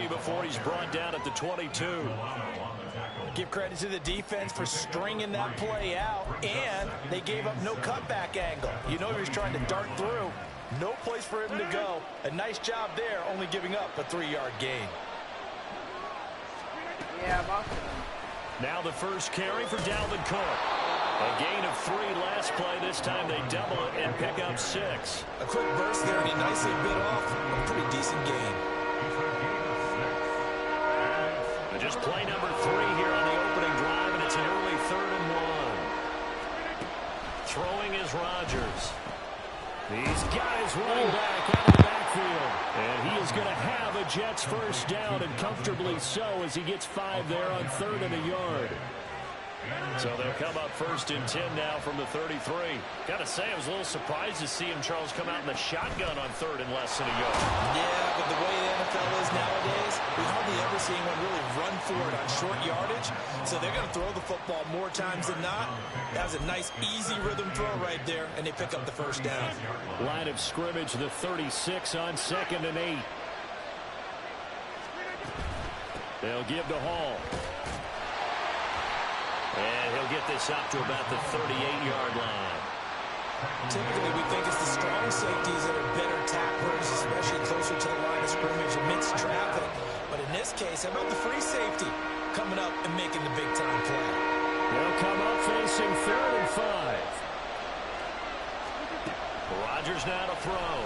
before he's brought down at the 22. Give credit to the defense for stringing that play out, and they gave up no cutback angle. You know he was trying to dart through. No place for him to go. A nice job there, only giving up a 3-yard gain. Yeah, boss. Now the first carry for Dalvin Cook. A gain of 3 last play. This time they double it and pick up 6. A quick burst there, and he nicely bit off a pretty decent gain. And just play number 3 here on the opening drive, and it's an early 3rd and 1. Throwing is Rodgers. He's got his running back out of the backfield. And he is going to have a Jets first down, and comfortably so, as he gets 5 there on 3rd and a yard. So they'll come up 1st and 10 now from the 33. Got to say, I was a little surprised to see him, Charles, come out in the shotgun on 3rd and less than a yard. Yeah, but the way the NFL is nowadays, we hardly ever see anyone really run for it on short yardage. So they're going to throw the football more times than not. That was a nice, easy rhythm throw right there, and they pick up the first down. Line of scrimmage, the 36 on 2nd and 8. They'll give to Hall. And he'll get this up to about the 38-yard line. Typically, we think it's the strong safeties that are better tacklers, especially closer to the line of scrimmage amidst traffic. But in this case, how about the free safety coming up and making the big-time play? They'll come up facing 3rd and 5. Rodgers now to throw.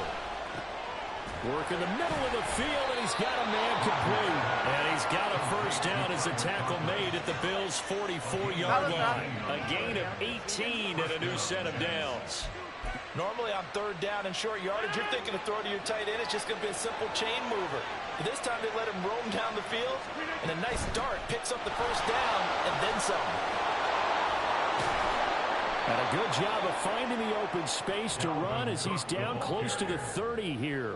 Work in the middle of the field, and he's got a man complete. And he's got a first down as a tackle made at the Bills' 44-yard line. A gain of 18 and a new set of downs. Normally on 3rd down and short yardage, you're thinking to throw to your tight end. It's just going to be a simple chain mover. But this time they let him roam down the field, and a nice dart picks up the first down and then some. And a good job of finding the open space to run as he's down close to the 30 here.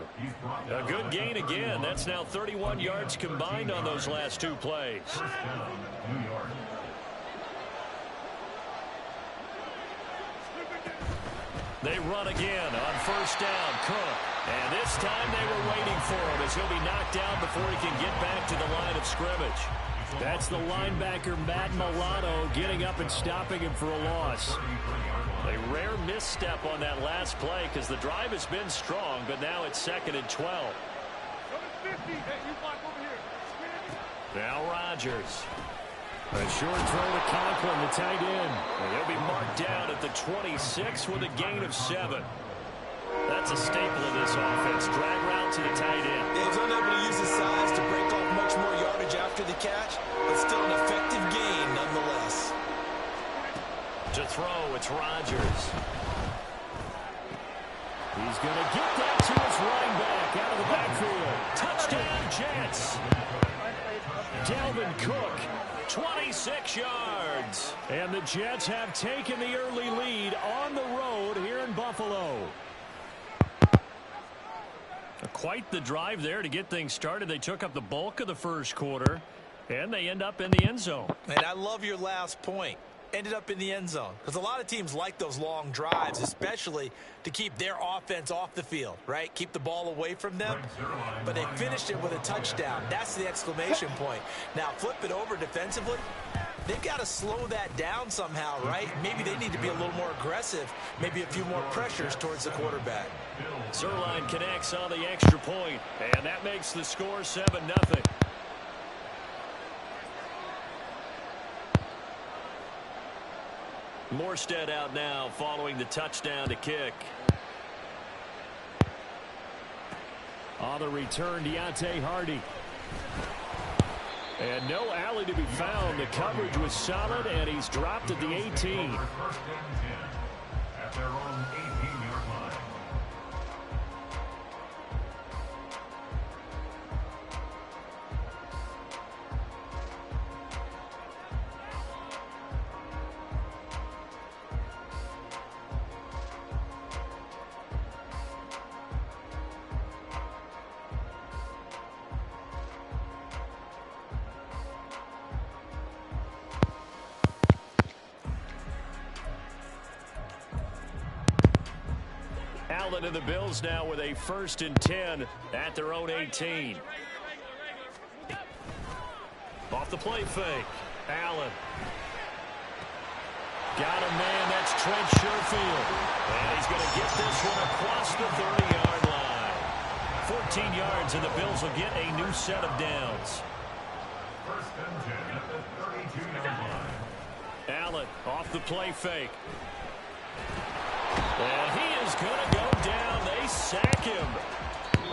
A good gain again. That's now 31 yards combined on those last 2 plays. They run again on first down. Cook. And this time they were waiting for him as he'll be knocked down before he can get back to the line of scrimmage. That's the linebacker, Matt Milano, getting up and stopping him for a loss. A rare misstep on that last play because the drive has been strong, but now it's 2nd and 12. Now Rodgers. A short throw to Conklin, the tight end. And he'll be marked down at the 26 with a gain of 7. That's a staple of this offense. Drag route to the tight end. He's unable to use his size to break off much more yardage after the catch, but still an effective gain nonetheless. To throw, it's Rodgers. He's going to get that to his running back out of the backfield. Touchdown, Jets. Dalvin Cook, 26 yards. And the Jets have taken the early lead on the road here in Buffalo. Quite the drive there to get things started. They took up the bulk of the first quarter, and they end up in the end zone. And I love your last point. Ended up in the end zone. Because a lot of teams like those long drives, especially to keep their offense off the field, right? Keep the ball away from them. But they finished it with a touchdown. That's the exclamation point. Now, flip it over defensively. They've got to slow that down somehow, right? Maybe they need to be a little more aggressive. Maybe a few more pressures towards the quarterback. Zerline connects on the extra point, and that makes the score 7-0. Morstead out now following the touchdown to kick. On the return, Deontay Hardy. And no alley to be found. The coverage was solid, and he's dropped at the 18. At their own 18-yard line. Allen and the Bills now with a 1st and 10 at their own 18. Off the play fake. Allen. Got a man. That's Trent Sherfield. And he's going to get this one across the 30-yard line. 14 yards, and the Bills will get a new set of downs. First and 10 at the 32-yard line. Allen off the play fake. And he is going to go down. They sack him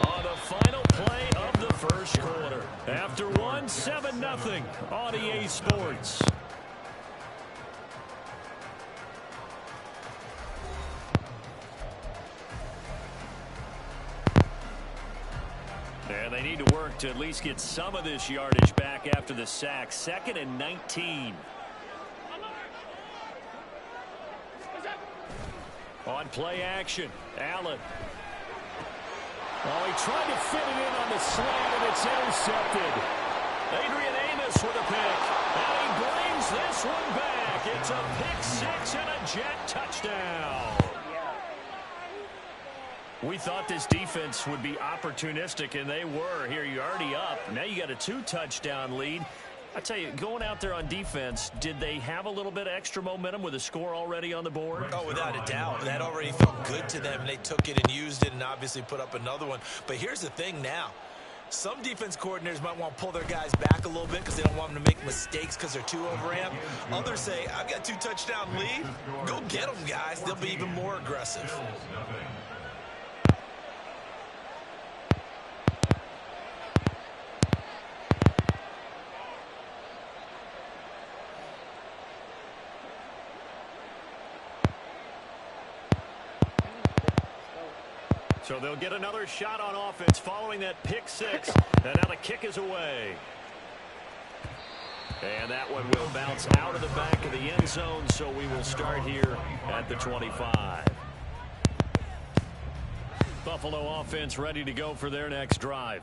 on the final play of the first quarter. After one, 7-0 on EA Sports. And they need to work to at least get some of this yardage back after the sack. 2nd and 19. On play action, Allen. Oh, he tried to fit it in on the slant, and it's intercepted. Adrian Amos with a pick. And he brings this one back. It's a pick-6 and a Jet touchdown. We thought this defense would be opportunistic, and they were. Here, you're already up. Now you got a 2-touchdown lead. I tell you, going out there on defense, did they have a little bit of extra momentum with a score already on the board? Oh, without a doubt. That already felt good to them. They took it and used it and obviously put up another one. But here's the thing now. Some defense coordinators might want to pull their guys back a little bit because they don't want them to make mistakes because they're too overamped. Others say, I've got 2-touchdown lead. Go get them, guys. They'll be even more aggressive. So they'll get another shot on offense following that pick-6. And now the kick is away. And that one will bounce out of the back of the end zone, so we will start here at the 25. Buffalo offense ready to go for their next drive.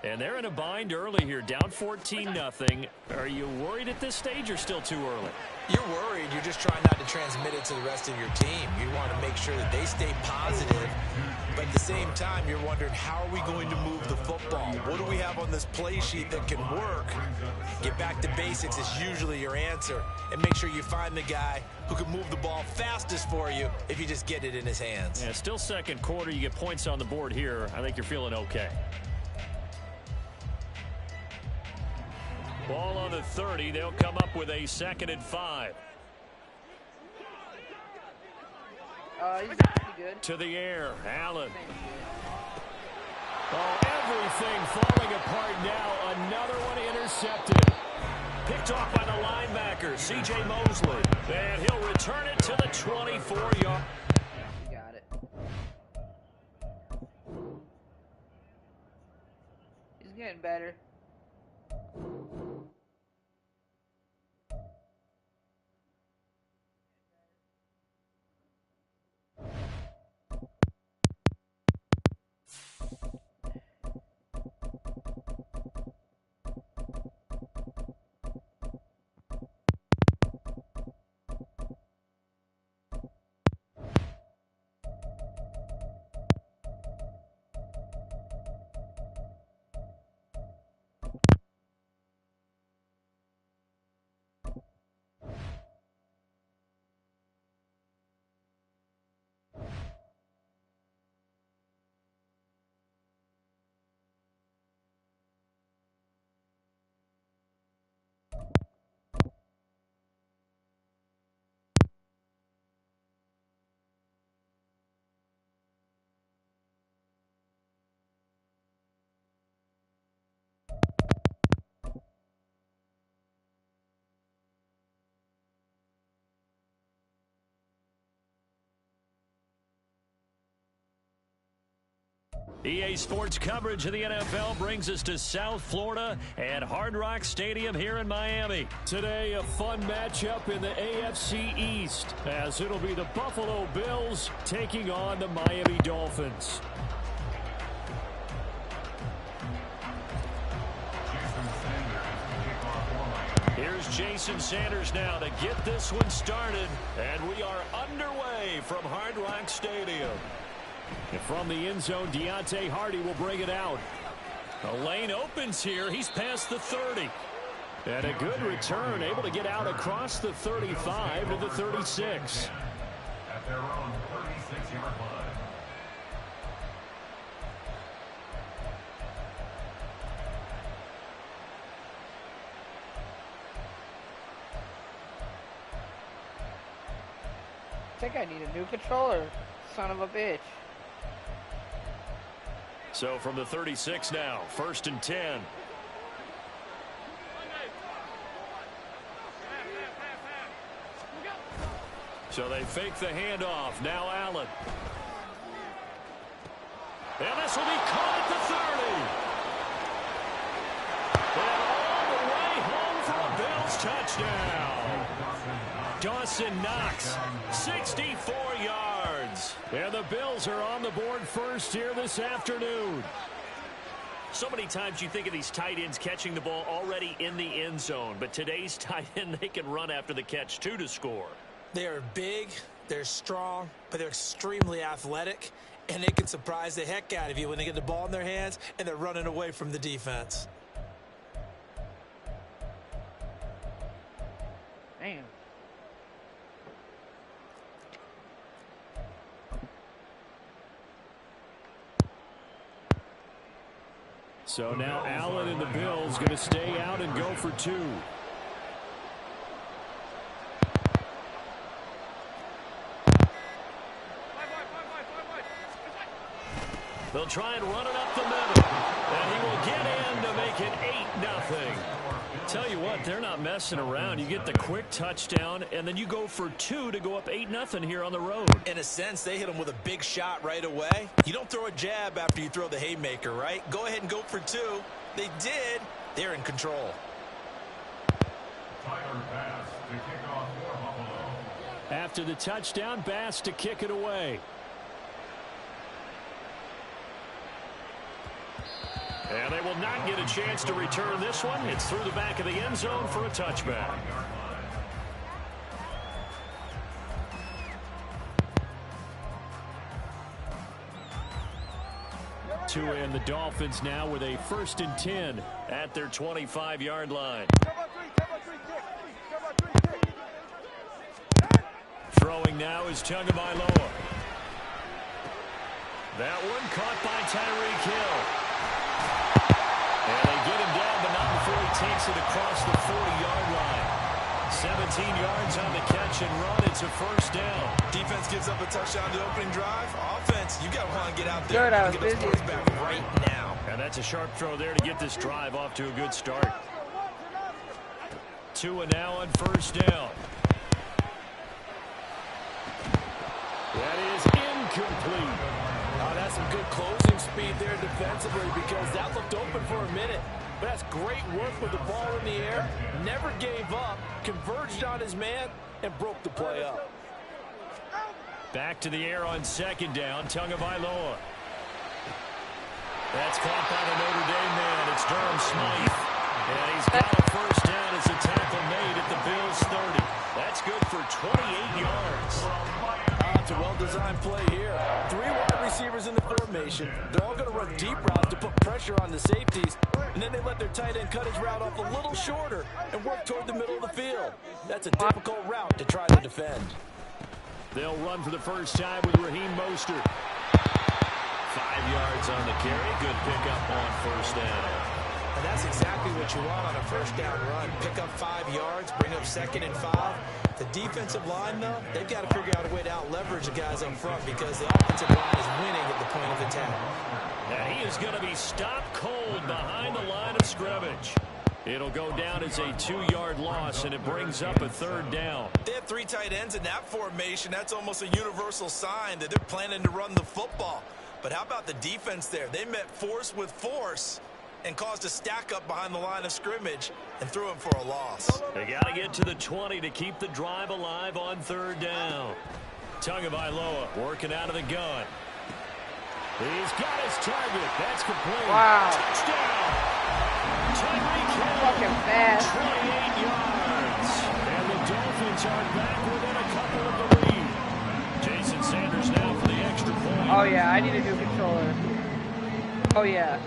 And they're in a bind early here, down 14-0. Are you worried at this stage or still too early? You're worried. You're just trying not to transmit it to the rest of your team. You want to make sure that they stay positive. But at the same time, you're wondering, how are we going to move the football? What do we have on this play sheet that can work? Get back to basics is usually your answer. And make sure you find the guy who can move the ball fastest for you if you just get it in his hands. Yeah, still second quarter. You get points on the board here. I think you're feeling okay. Ball on the 30. They'll come up with a 2nd and 5. He's pretty good. To the air, Allen. Oh, everything falling apart now. Another one intercepted. Picked off by the linebacker, C.J. Mosley. And he'll return it to the 24-yard. You got it. He's getting better. EA Sports coverage of the NFL brings us to South Florida at Hard Rock Stadium here in Miami. Today, a fun matchup in the AFC East, as it'll be the Buffalo Bills taking on the Miami Dolphins. Here's Jason Sanders now to get this one started, and we are underway from Hard Rock Stadium. And from the end zone, Deontay Hardy will bring it out. The lane opens here. He's past the 30. And a good return, able to get out across the 35 to the 36. At their own 36-yard line. I think I need a new controller. Son of a bitch. So from the 36 now, 1st and 10. So they fake the handoff. Now Allen. And this will be caught at the 30. And all the way home for a Bills touchdown. Dawson Knox, 64 yards. And the Bills are on the board first here this afternoon. So many times you think of these tight ends catching the ball already in the end zone. But today's tight end, they can run after the catch, too, to score. They're big, they're strong, but they're extremely athletic, and they can surprise the heck out of you when they get the ball in their hands and they're running away from the defense. Damn. So now Allen and the Bills going to stay out and go for 2. They'll try and run it up the middle. And he will get in to make it 8-0. Tell you what, they're not messing around. You get the quick touchdown, and then you go for 2 to go up 8-0 here on the road. In a sense, they hit him with a big shot right away. You don't throw a jab after you throw the haymaker, right? Go ahead and go for 2. They did. They're in control. Tyler Bass to kick off for Buffalo. After the touchdown, Bass to kick it away. And they will not get a chance to return this one. It's through the back of the end zone for a touchback. Tua and the Dolphins now with a 1st and 10 at their 25-yard line. Throwing now is Tagovailoa. That one caught by Tyreek Hill. And they get him down, but not before he takes it across the 40-yard line. 17 yards on the catch and run. It's a 1st down. Defense gives up a touchdown to the opening drive. Offense, you got to want to get out there Good, and get those points back right now. And that's a sharp throw there to get this drive off to a good start. Tua now on 1st down. That is incomplete. Oh, that's some good closing speed there defensively because that looked open for a minute. But that's great work with the ball in the air. Never gave up, converged on his man, and broke the play up. Back to the air on 2nd down, Tagovailoa. That's caught by the Notre Dame man. It's Durham Smythe. And he's got a 1st down as a tackle made at the Bills' 30. That's good for 28 yards. It's a well-designed play here. 3 wide receivers in the formation. They're all going to run deep routes to put pressure on the safeties, and then they let their tight end cut his route off a little shorter and work toward the middle of the field. That's a difficult route to try to defend. They'll run for the 1st time with Raheem Mostert. 5 yards on the carry. Good pickup on 1st down. And that's exactly what you want on a 1st down run. Pick up 5 yards, bring up 2nd and 5. The defensive line, though, they've got to figure out a way to out-leverage the guys up front because the offensive line is winning at the point of attack. Now he is going to be stopped cold behind the line of scrimmage. It'll go down as a 2-yard loss, and it brings up a 3rd down. They have 3 tight ends in that formation. That's almost a universal sign that they're planning to run the football. But how about the defense there? They met force with force and caused a stack up behind the line of scrimmage and threw him for a loss. They got to get to the 20 to keep the drive alive on 3rd down. Tagovailoa working out of the gun. He's got his target. That's complete. Wow. Touchdown. Tyreek Hill. Fucking fast. 28 yards. And the Dolphins are back within a couple of the lead. Jason Sanders now for the extra point. Oh, yeah, I need a new controller. Oh, yeah.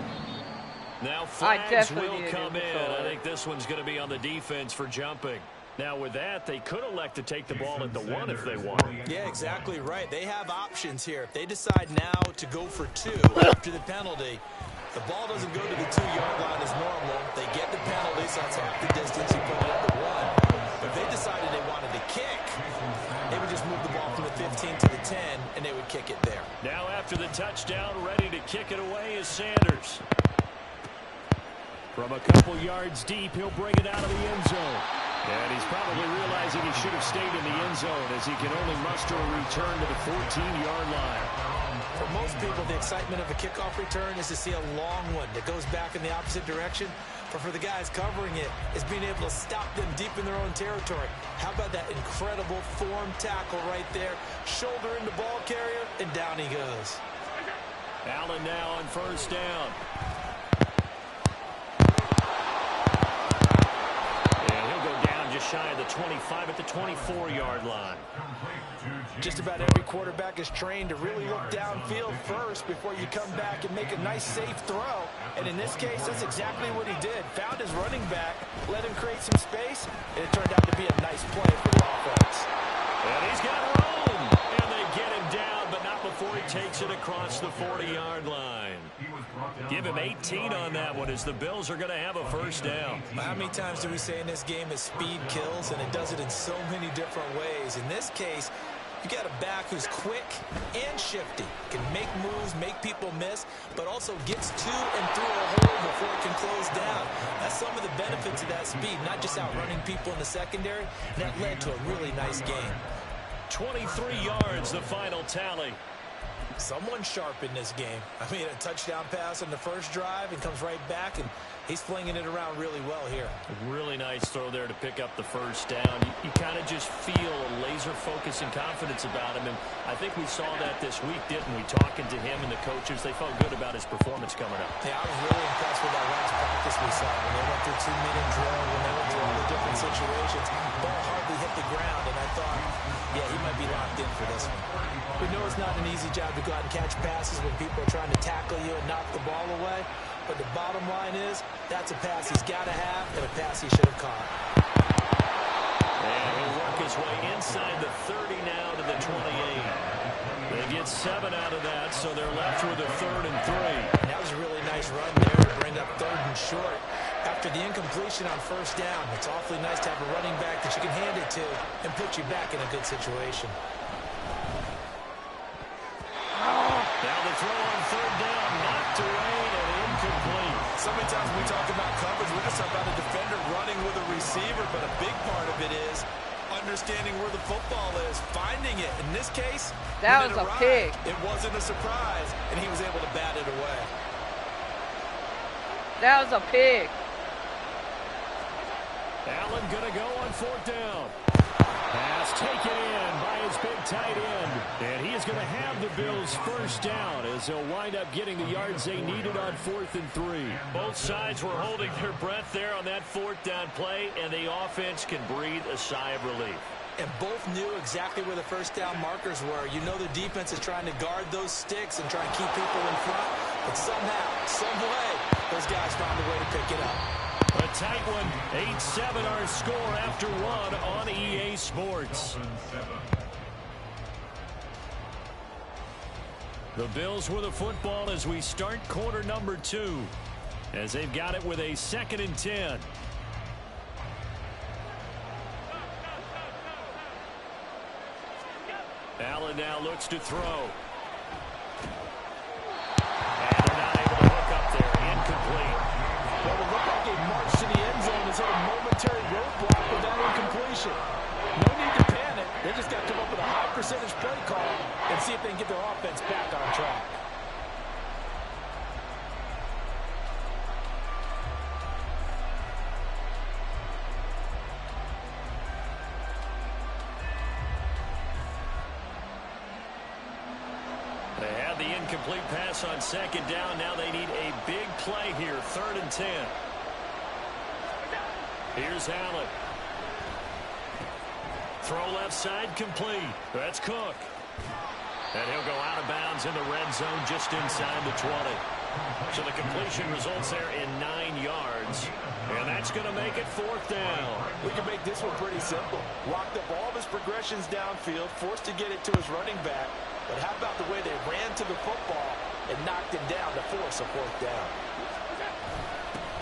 Now flags will need a come new in. controller. I think this one's going to be on the defense for jumping. Now with that, they could elect to take the ball at the 1 if they want. Yeah, exactly right. They have options here. If they decide now to go for 2 after the penalty, the ball doesn't go to the 2-yard line as normal. They get the penalty, so that's half the distance. You put it at the 1. But if they decided they wanted to kick, they would just move the ball from the 15 to the 10, and they would kick it there. Now after the touchdown, ready to kick it away is Sanders. From a couple yards deep, he'll bring it out of the end zone. And he's probably realizing he should have stayed in the end zone as he can only muster a return to the 14-yard line. For most people, the excitement of a kickoff return is to see a long one that goes back in the opposite direction. But for the guys covering it, is being able to stop them deep in their own territory. How about that incredible form tackle right there? Shoulder in the ball carrier, and down he goes. Allen now on first down. Shy of the 25 at the 24-yard line. Just about every quarterback is trained to really look downfield first before you come back and make a nice, safe throw. And in this case, that's exactly what he did. Found his running back, let him create some space, and it turned out to be a nice play for the offense. And he's got room. And they get him down, but not before he takes it across the 40-yard line. Give him 18 on that one as the Bills are going to have a first down. How many times do we say in this game is speed kills, and it does it in so many different ways. In this case, you got a back who's quick and shifty, can make moves, make people miss, but also gets to and through a hole before it can close down. That's some of the benefits of that speed, not just outrunning people in the secondary. And that led to a really nice game. 23 yards, the final tally. Someone sharp in this game. I mean, a touchdown pass on the first drive and comes right back, and he's flinging it around really well here. A really nice throw there to pick up the first down. You kind of just feel a laser focus and confidence about him, and I think we saw that this week, didn't we? Talking to him and the coaches, they felt good about his performance coming up. Yeah, I was really impressed with that last practice we saw when they went through 2-minute drill, when they went through all the different situations. Ball hardly hit the ground, and I thought, yeah, he might be locked in for this one. We know it's not an easy job to go out and catch passes when people are trying to tackle you and knock the ball away. But the bottom line is, that's a pass he's got to have and a pass he should have caught. And he'll work his way inside the 30 now to the 28. They get 7 out of that, so they're left with a 3rd and 3. That was a really nice run there to bring up 3rd and short. After the incompletion on first down, it's awfully nice to have a running back that you can hand it to and put you back in a good situation. Now the throw on 3rd down, knocked away and incomplete. So many times when we talk about coverage, we're just talking about a defender running with a receiver, but a big part of it is understanding where the football is, finding it. In this case, that was a pick. It wasn't a surprise, and he was able to bat it away. That was a pick. Allen going to go on 4th down. Pass taken in by his big tight end. And he is going to have the Bills first down as they'll wind up getting the yards they needed on 4th and 3. Both sides were holding their breath there on that 4th down play, and the offense can breathe a sigh of relief. And both knew exactly where the first down markers were. You know the defense is trying to guard those sticks and try and keep people in front. But somehow, some way, those guys found a way to pick it up. A tight one, 8-7 our score after 1 on EA Sports. The Bills with the football as we start quarter number 2, as they've got it with a 2nd and 10. Allen now looks to throw. And they're not able to hook up there. Incomplete. Well, it looked like a march to the end zone has hit a momentary roadblock with that incompletion. No need to panic. They just got to come up with a high percentage play call and see if they can get their offense back on track. They had the incomplete pass on 2nd down. Now they need a big play here. 3rd and 10. Here's Allen. Throw left side complete. That's Cook. And he'll go out of bounds in the red zone just inside the 20. So the completion results there in 9 yards. And that's going to make it 4th down. We can make this one pretty simple. Walked up all of his progressions downfield, forced to get it to his running back. But how about the way they ran to the football and knocked him down to force a 4th down?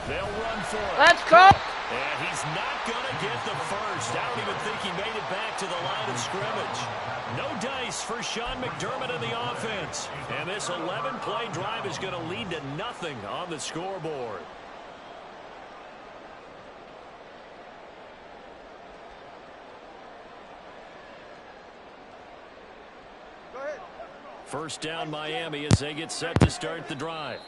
They'll run for it. Let's go. And he's not going to get the first. I don't even think he made it back to the line of scrimmage. No dice for Sean McDermott in the offense. And this 11-play drive is going to lead to nothing on the scoreboard. First down Miami as they get set to start the drive.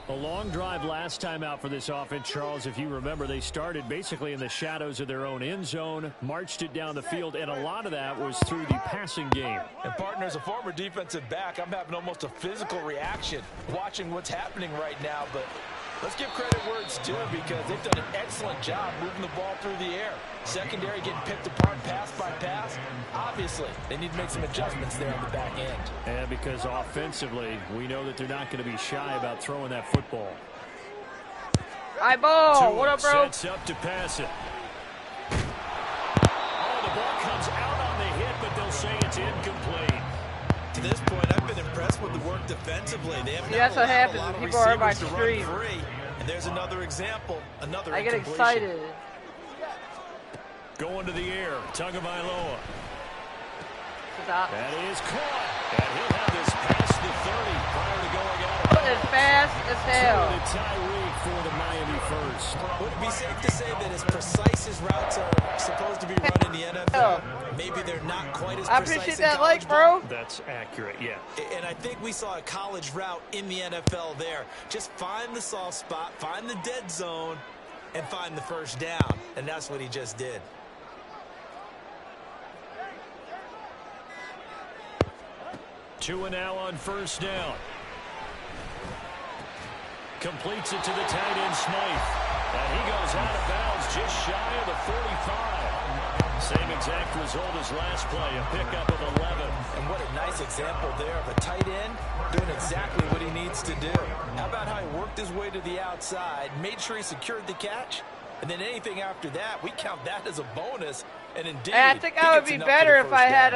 A long drive last time out for this offense, Charles. If you remember, they started basically in the shadows of their own end zone, marched it down the field, and a lot of that was through the passing game. And partner, as a former defensive back, I'm having almost a physical reaction watching what's happening right now. But let's give credit where it's due because they've done an excellent job moving the ball through the air. Secondary getting picked apart pass by pass. Obviously, they need to make some adjustments there on the back end. And because offensively, we know that they're not going to be shy about throwing that football. Eyeball, what up, bro? Sets up to pass it. Oh, the ball comes out on the hit, but they'll say it's incomplete. To this point, I've been impressed with the work defensively. They have that's what happens when people are my stream. And there's another example, another I get excited. Going to the air, Tagovailoa. Stop. That is caught. And he'll have this past the 30 prior to going out. As fast as hell. To Tyreek for the Miami first. Would it be safe to say that as precise as routes are supposed to be run in the NFL, maybe they're not quite as precise I appreciate in that college like, bro. That's accurate, yeah. And I think we saw a college route in the NFL there. Just find the soft spot, find the dead zone, and find the first down. And that's what he just did. Two and now on first down. Completes it to the tight end, Smythe. And he goes out of bounds just shy of the 45. Same exact result as last play, a pickup of 11. And what a nice example there of a tight end doing exactly what he needs to do. How about how he worked his way to the outside, made sure he secured the catch, and then anything after that, we count that as a bonus. And indeed, I think I would be better if I had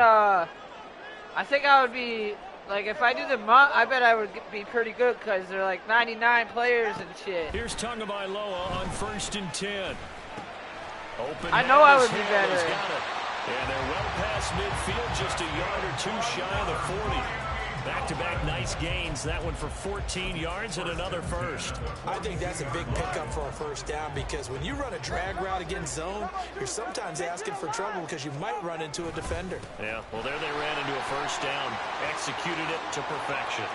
I think I would be, like, if I do the I bet I would be pretty good because they're like 99 players and shit. Here's Tagovailoa on 1st and 10. Open I know I would be Hill has better. got it. And they're well past midfield, just a yard or two shy of the 40. Back-to-back nice gains. That one for 14 yards and another first. I think that's a big pickup for a first down because when you run a drag route against zone, you're sometimes asking for trouble because you might run into a defender. Yeah, well, there they ran into a first down. Executed it to perfection.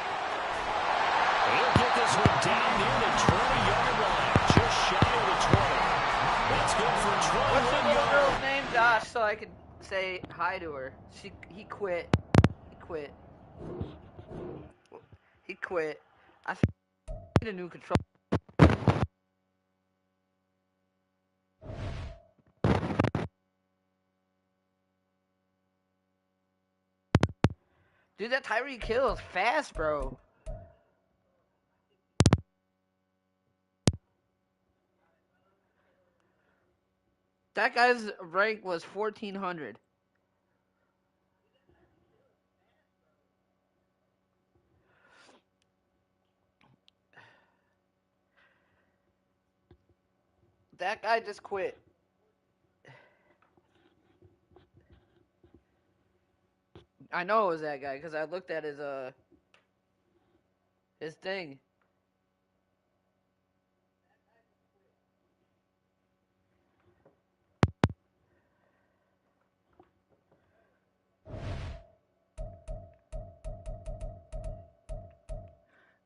He'll get this one down near the 20-yard line, just shy of the 20. That's good for 12. What's the little girl's name? Josh, so I can say hi to her. He quit. He quit. He quit. I need a new control. Dude, that Tyreek Hill is fast, bro. That guy's rank was 1,400. That guy just quit. I know it was that guy because I looked at his thing.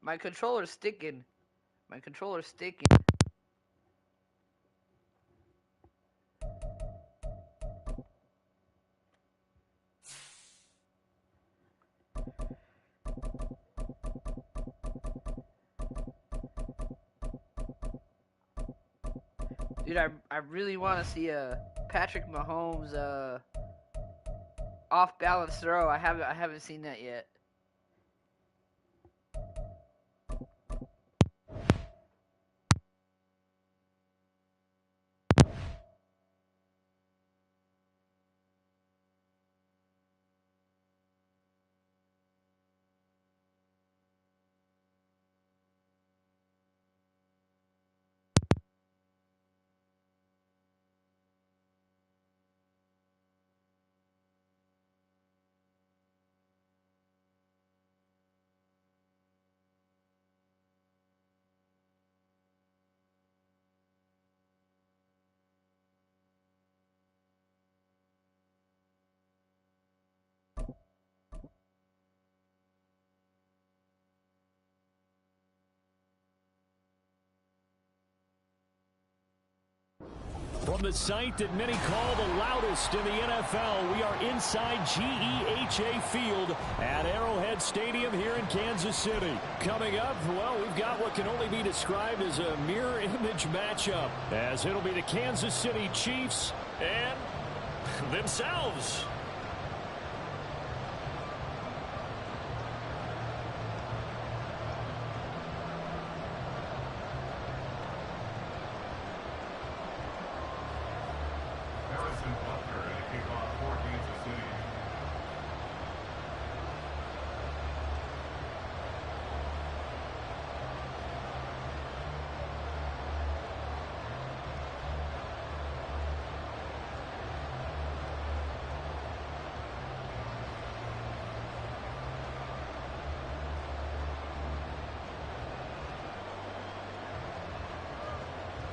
My controller's sticking. My controller's sticking. Dude, I really want to see a Patrick Mahomes off balance throw. I haven't seen that yet. From the site that many call the loudest in the NFL, we are inside GEHA Field at Arrowhead Stadium here in Kansas City. Coming up, well, we've got what can only be described as a mirror image matchup, as it'll be the Kansas City Chiefs and themselves.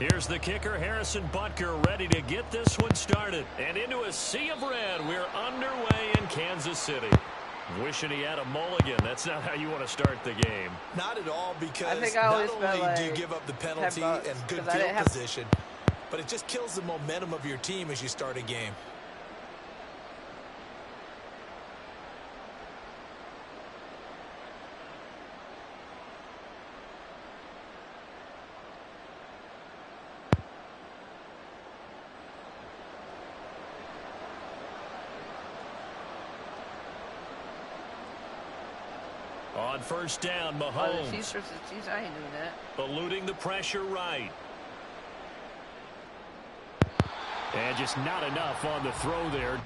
Here's the kicker, Harrison Butker, ready to get this one started. And into a sea of red, we're underway in Kansas City. Wishing he had a mulligan. That's not how you want to start the game. Not at all, because not only do you give up the penalty and good field position, but it just kills the momentum of your team as you start a game. On first down, Mahomes. The Chiefs versus Chiefs, I ain't doing that. Eluding the pressure right. And just not enough on the throw there.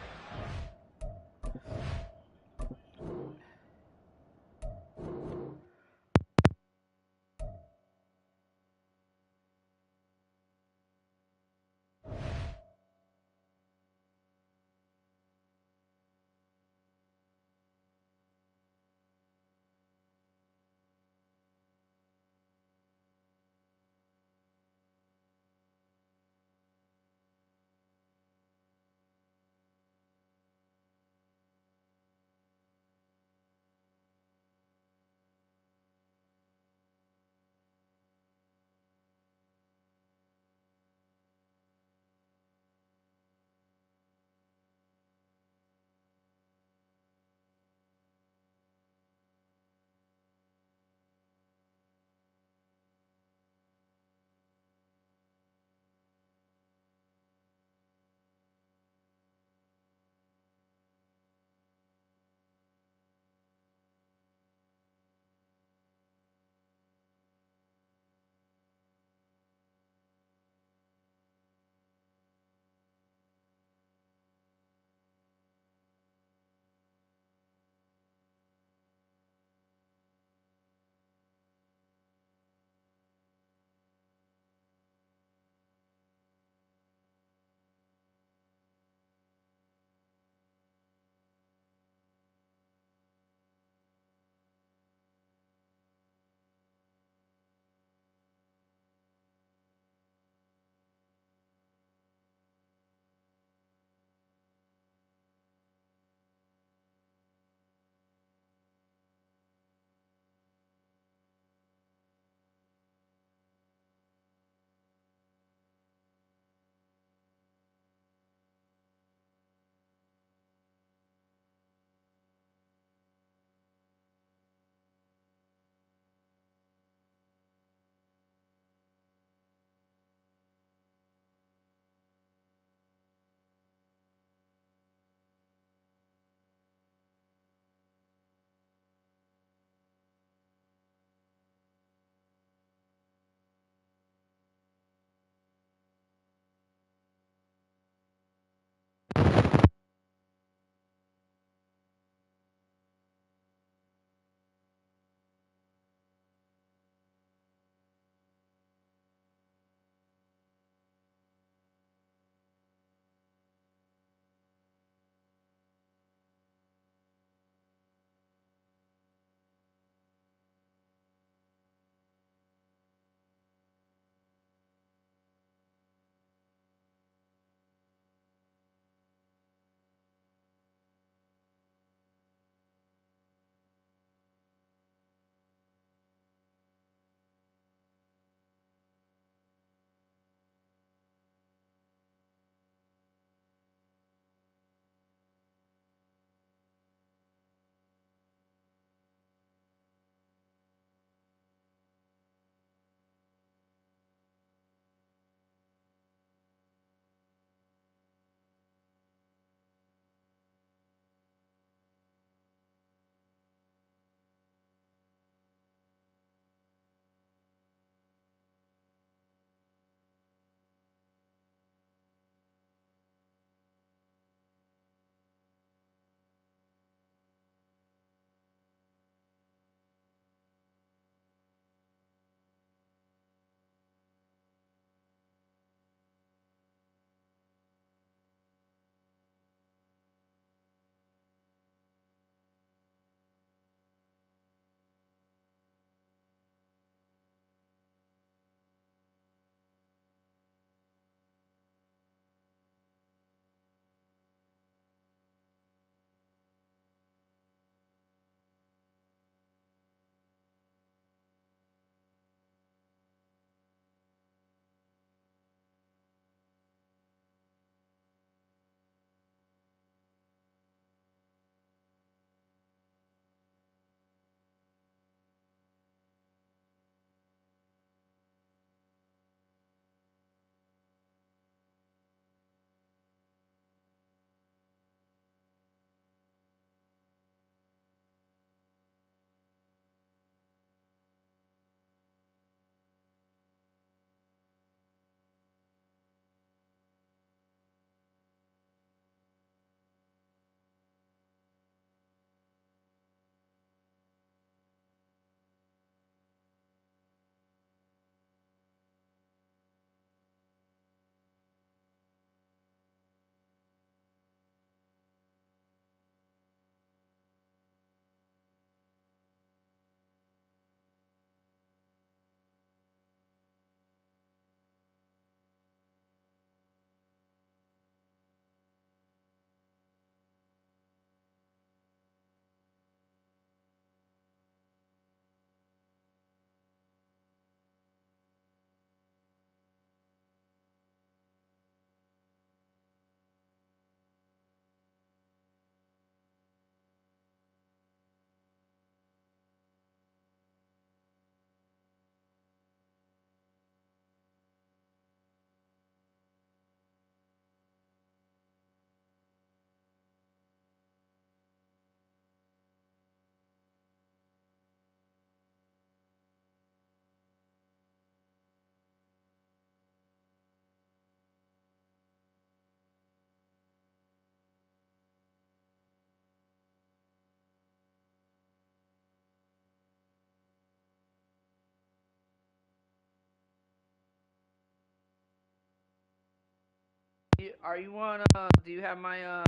Are you on? Do you have my?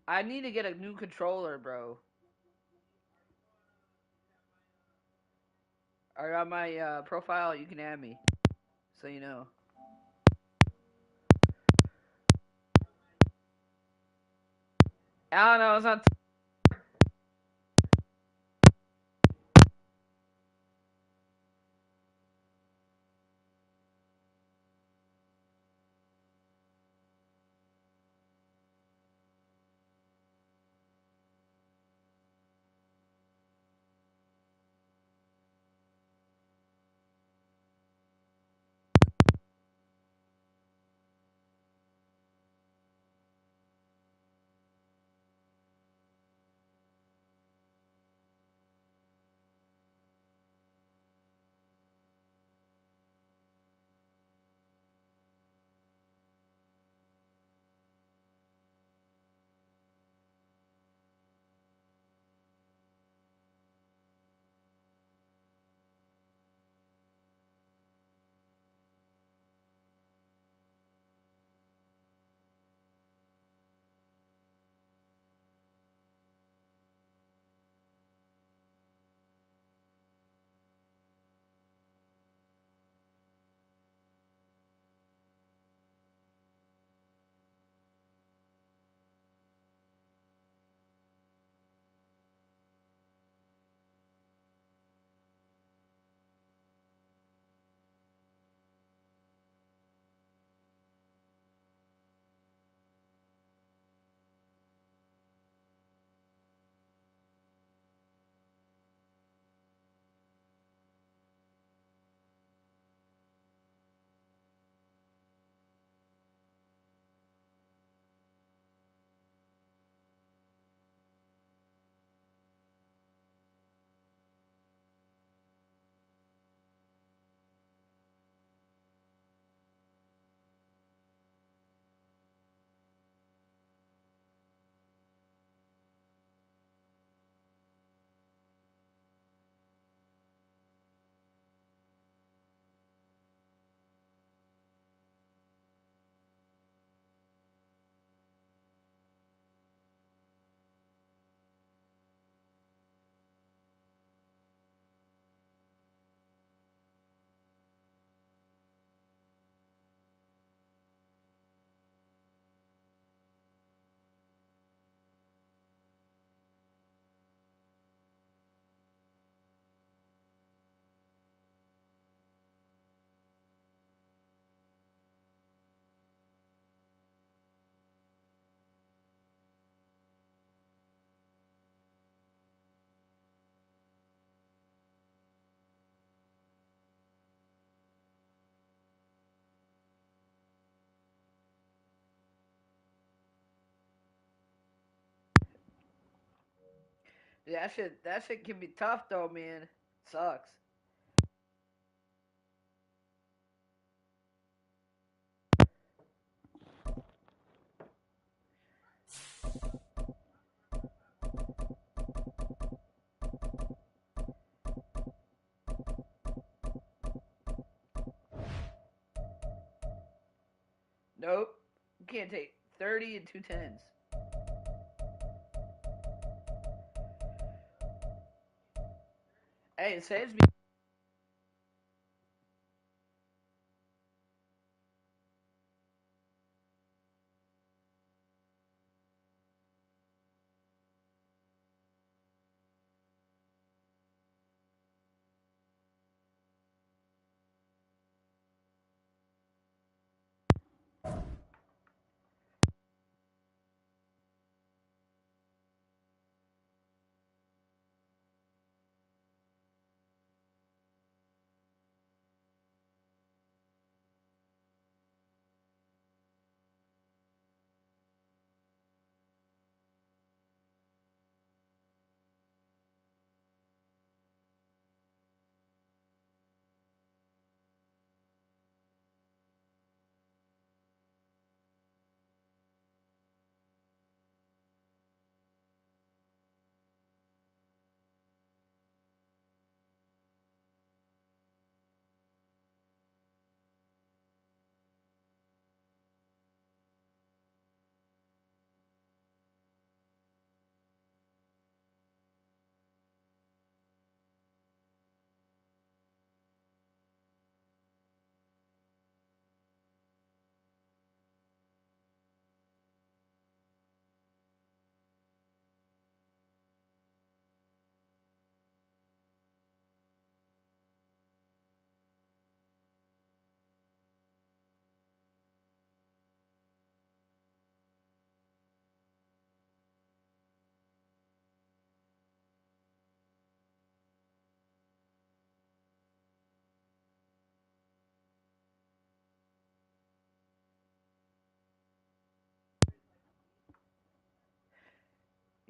I need to get a new controller, bro. Are you on my profile? You can add me, so you know. I don't know. It's on. Yeah, that shit can be tough though, man. Sucks. Nope. You can't take 30 and 2 10s. Hey, it saves me.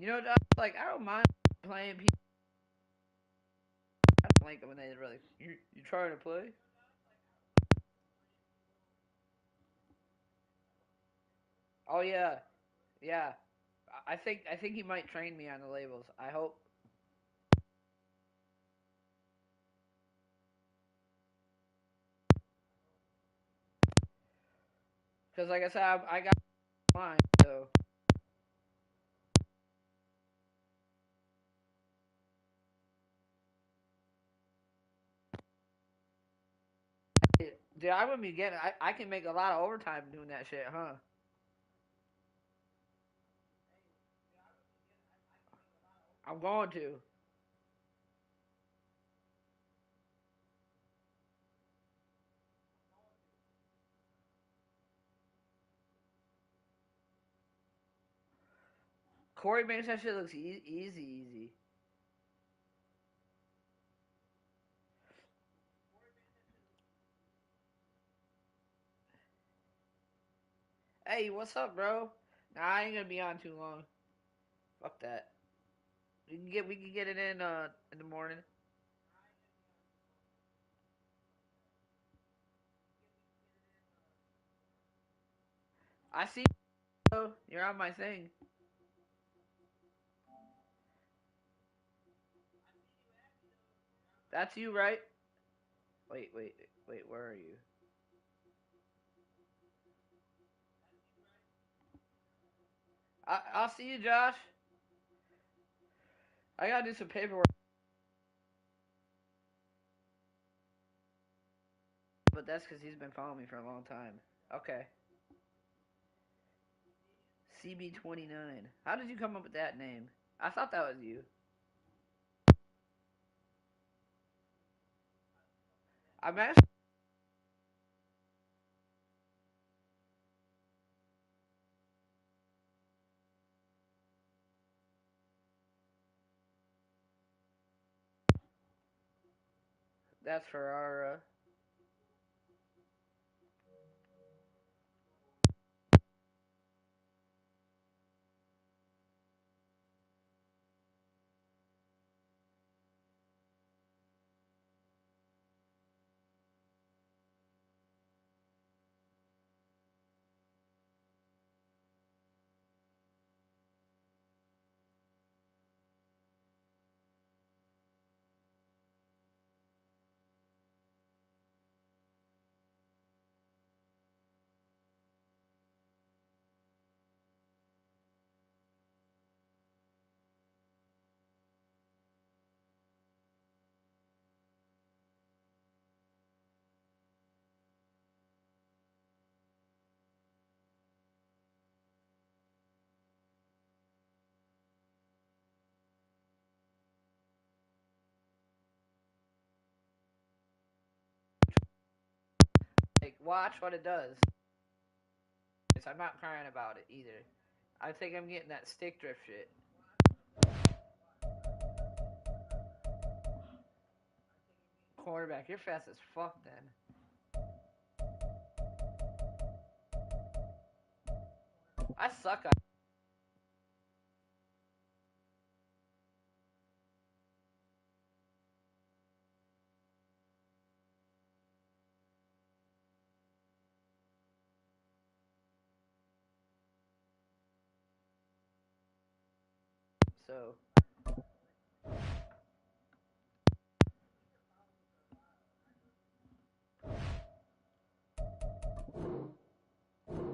You know, like I don't mind playing people. I don't like it when they really. You trying to play? Oh yeah, yeah. I think he might train me on the labels. I hope. Because like I said, I got mine. So. Dude, I wouldn't be getting. I can make a lot of overtime doing that shit, huh? I'm going to. Corey makes that shit looks easy. Hey, what's up, bro? Nah, I ain't gonna be on too long. Fuck that. We can get it in the morning. I see you, bro. You're on my thing. That's you, right? Wait. Where are you? I'll see you, Josh. I gotta do some paperwork, but that's because he's been following me for a long time. Okay. CB29. How did you come up with that name? I thought that was you. I'm actually. That's for our. Like, watch what it does. I'm not crying about it either. I think I'm getting that stick drift shit. Quarterback, you're fast as fuck then. I suck at. So.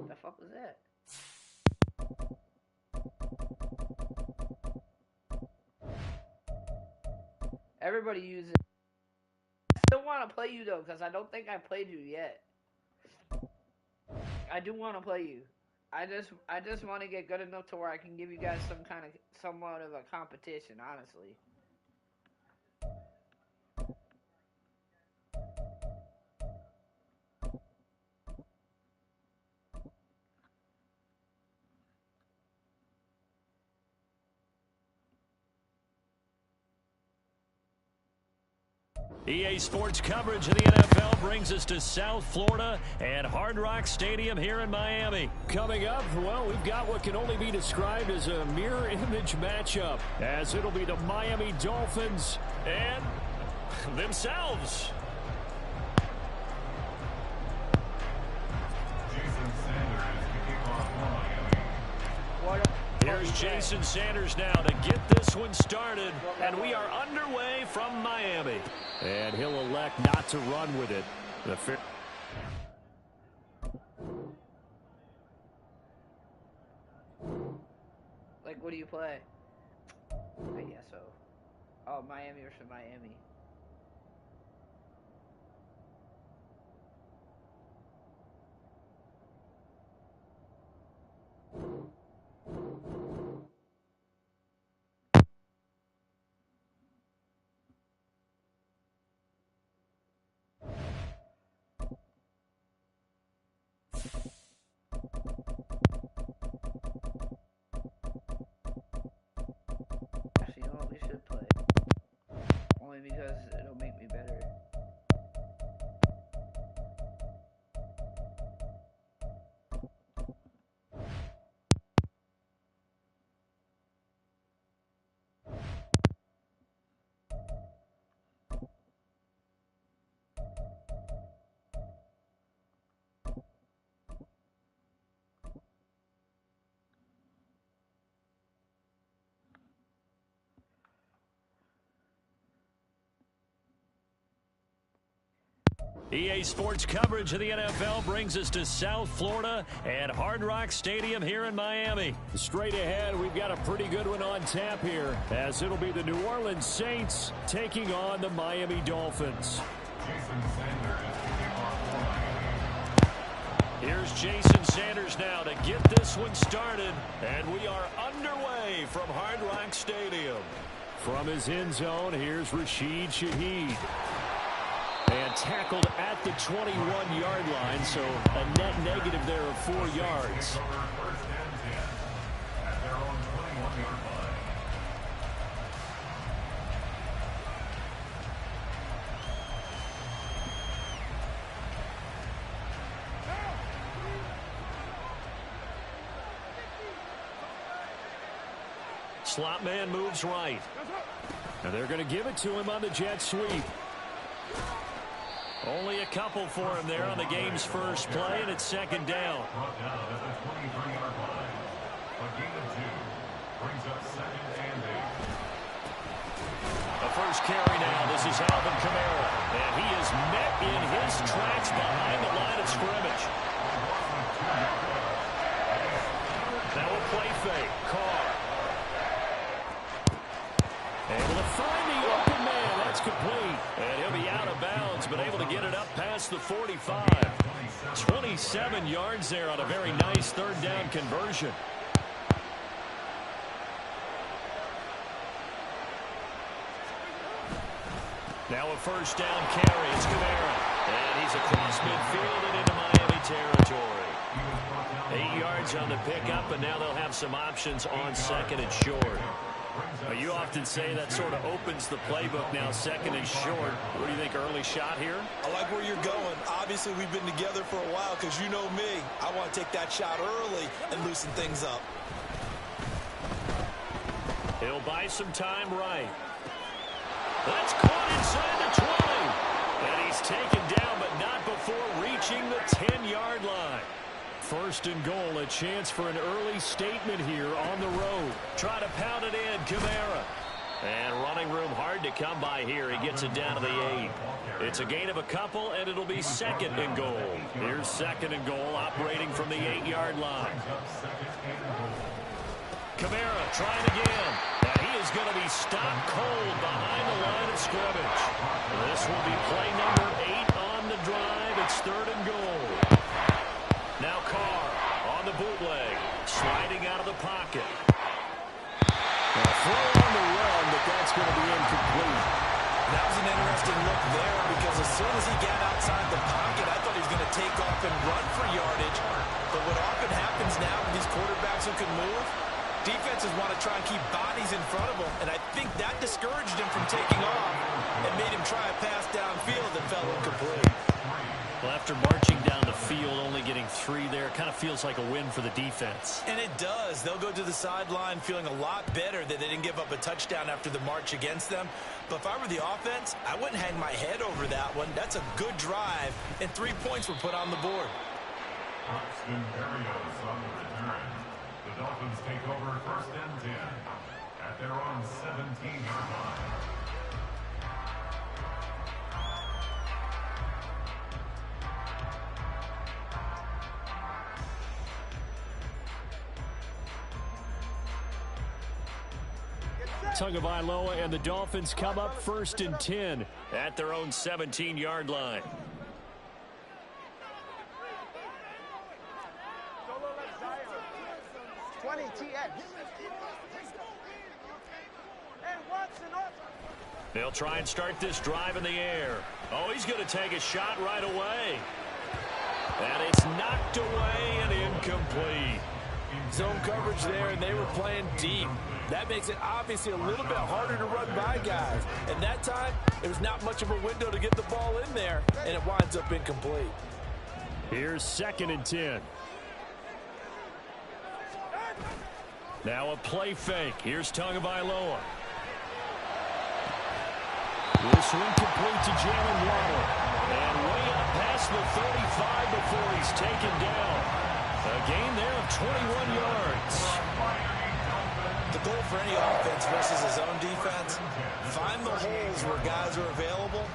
The fuck was that? Everybody uses. I still want to play you though, because I don't think I played you yet. I do want to play you. I just want to get good enough to where I can give you guys somewhat of a competition, honestly. EA Sports coverage of the NFL brings us to South Florida and Hard Rock Stadium here in Miami. Coming up, well, we've got what can only be described as a mirror image matchup, as it'll be the Miami Dolphins and themselves. Here's Jason Sanders now to get this one started, and we are underway from Miami. And he'll elect not to run with it. Like, what do you play? I guess so. Oh, Miami versus Miami. Actually, you know what we should play? Only because it'll make me better. EA Sports coverage of the NFL brings us to South Florida and Hard Rock Stadium here in Miami. Straight ahead, we've got a pretty good one on tap here, as it'll be the New Orleans Saints taking on the Miami Dolphins. Here's Jason Sanders now to get this one started, and we are underway from Hard Rock Stadium. From his end zone, here's Rashid Shaheed. And tackled at the 21-yard line, so a net negative there of 4 yards. Slot man moves right. And they're going to give it to him on the jet sweep. Only a couple for him there on the game's first play, and it's second down. The first carry now. This is Alvin Kamara, and he is met in his tracks behind the line of scrimmage. Now a play fake. Carr. Able to find the open man. That's complete. And he'll be out of bounds, but able to get it up past the 45. 27 yards there on a very nice third down conversion. Now a first down carry. It's Kamara. And he's across midfield and into Miami territory. 8 yards on the pickup, and now they'll have some options on second and short. You often say that sort of opens the playbook now, second and short. What do you think, early shot here? I like where you're going. Obviously, we've been together for a while because you know me. I want to take that shot early and loosen things up. He'll buy some time right. That's caught inside the 20. And he's taken down, but not before reaching the 10-yard line. First and goal, a chance for an early statement here on the road. Try to pound it in, Kamara. And running room hard to come by here. He gets it down to the 8. It's a gain of a couple, and it'll be second and goal. Here's second and goal, operating from the 8-yard line. Kamara trying again. And he is going to be stopped cold behind the line of scrimmage. This will be play number 8 on the drive. It's third and goal. Now Carr on the bootleg, sliding out of the pocket. A throw on the run, but that's going to be incomplete. That was an interesting look there because as soon as he got outside the pocket, I thought he was going to take off and run for yardage. But what often happens now with these quarterbacks who can move, Defenses want to try and keep bodies in front of him, and I think that discouraged him from taking off and made him try a pass downfield that fell incomplete. Well, after marching down the field, only getting 3 there, kind of feels like a win for the defense. And it does. They'll go to the sideline feeling a lot better that they didn't give up a touchdown after the march against them. But if I were the offense, I wouldn't hang my head over that one. That's a good drive, and 3 points were put on the board. Buxton Berrios on the return. The Dolphins take over 1st and 10 at their own 17-yard line. Tagovailoa and the Dolphins come up 1st and 10 at their own 17-yard line. They'll try and start this drive in the air. Oh, he's going to take a shot right away. And it's knocked away and incomplete. Zone coverage there, and they were playing deep. That makes it obviously a little bit harder to run by guys. And that time, there was not much of a window to get the ball in there, and it winds up incomplete. Here's 2nd and 10. Now a play fake. Here's Tagovailoa. This one complete to Jalen Waddle. And way up past the 35 before he's taken down. A gain there of 21 yards. The goal for any offense versus his own defense, find the holes where guys are available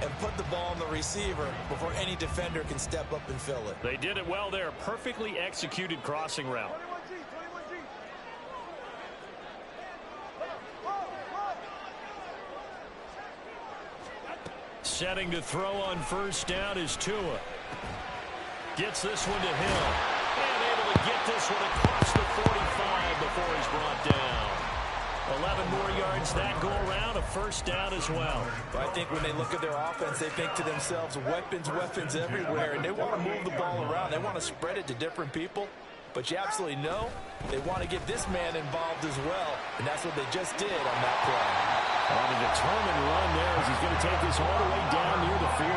and put the ball on the receiver before any defender can step up and fill it. They did it well there. Perfectly executed crossing route. Setting to throw on 1st down is Tua. Gets this one to Hill. And able to get this one across the 45 before he's brought down. 11 more yards that go around, a 1st down as well. I think when they look at their offense, they think to themselves, weapons everywhere, and they want to move the ball around. They want to spread it to different people. But you absolutely know they want to get this man involved as well, and that's what they just did on that play. On a determined run there as he's going to take this all the way down near the 40.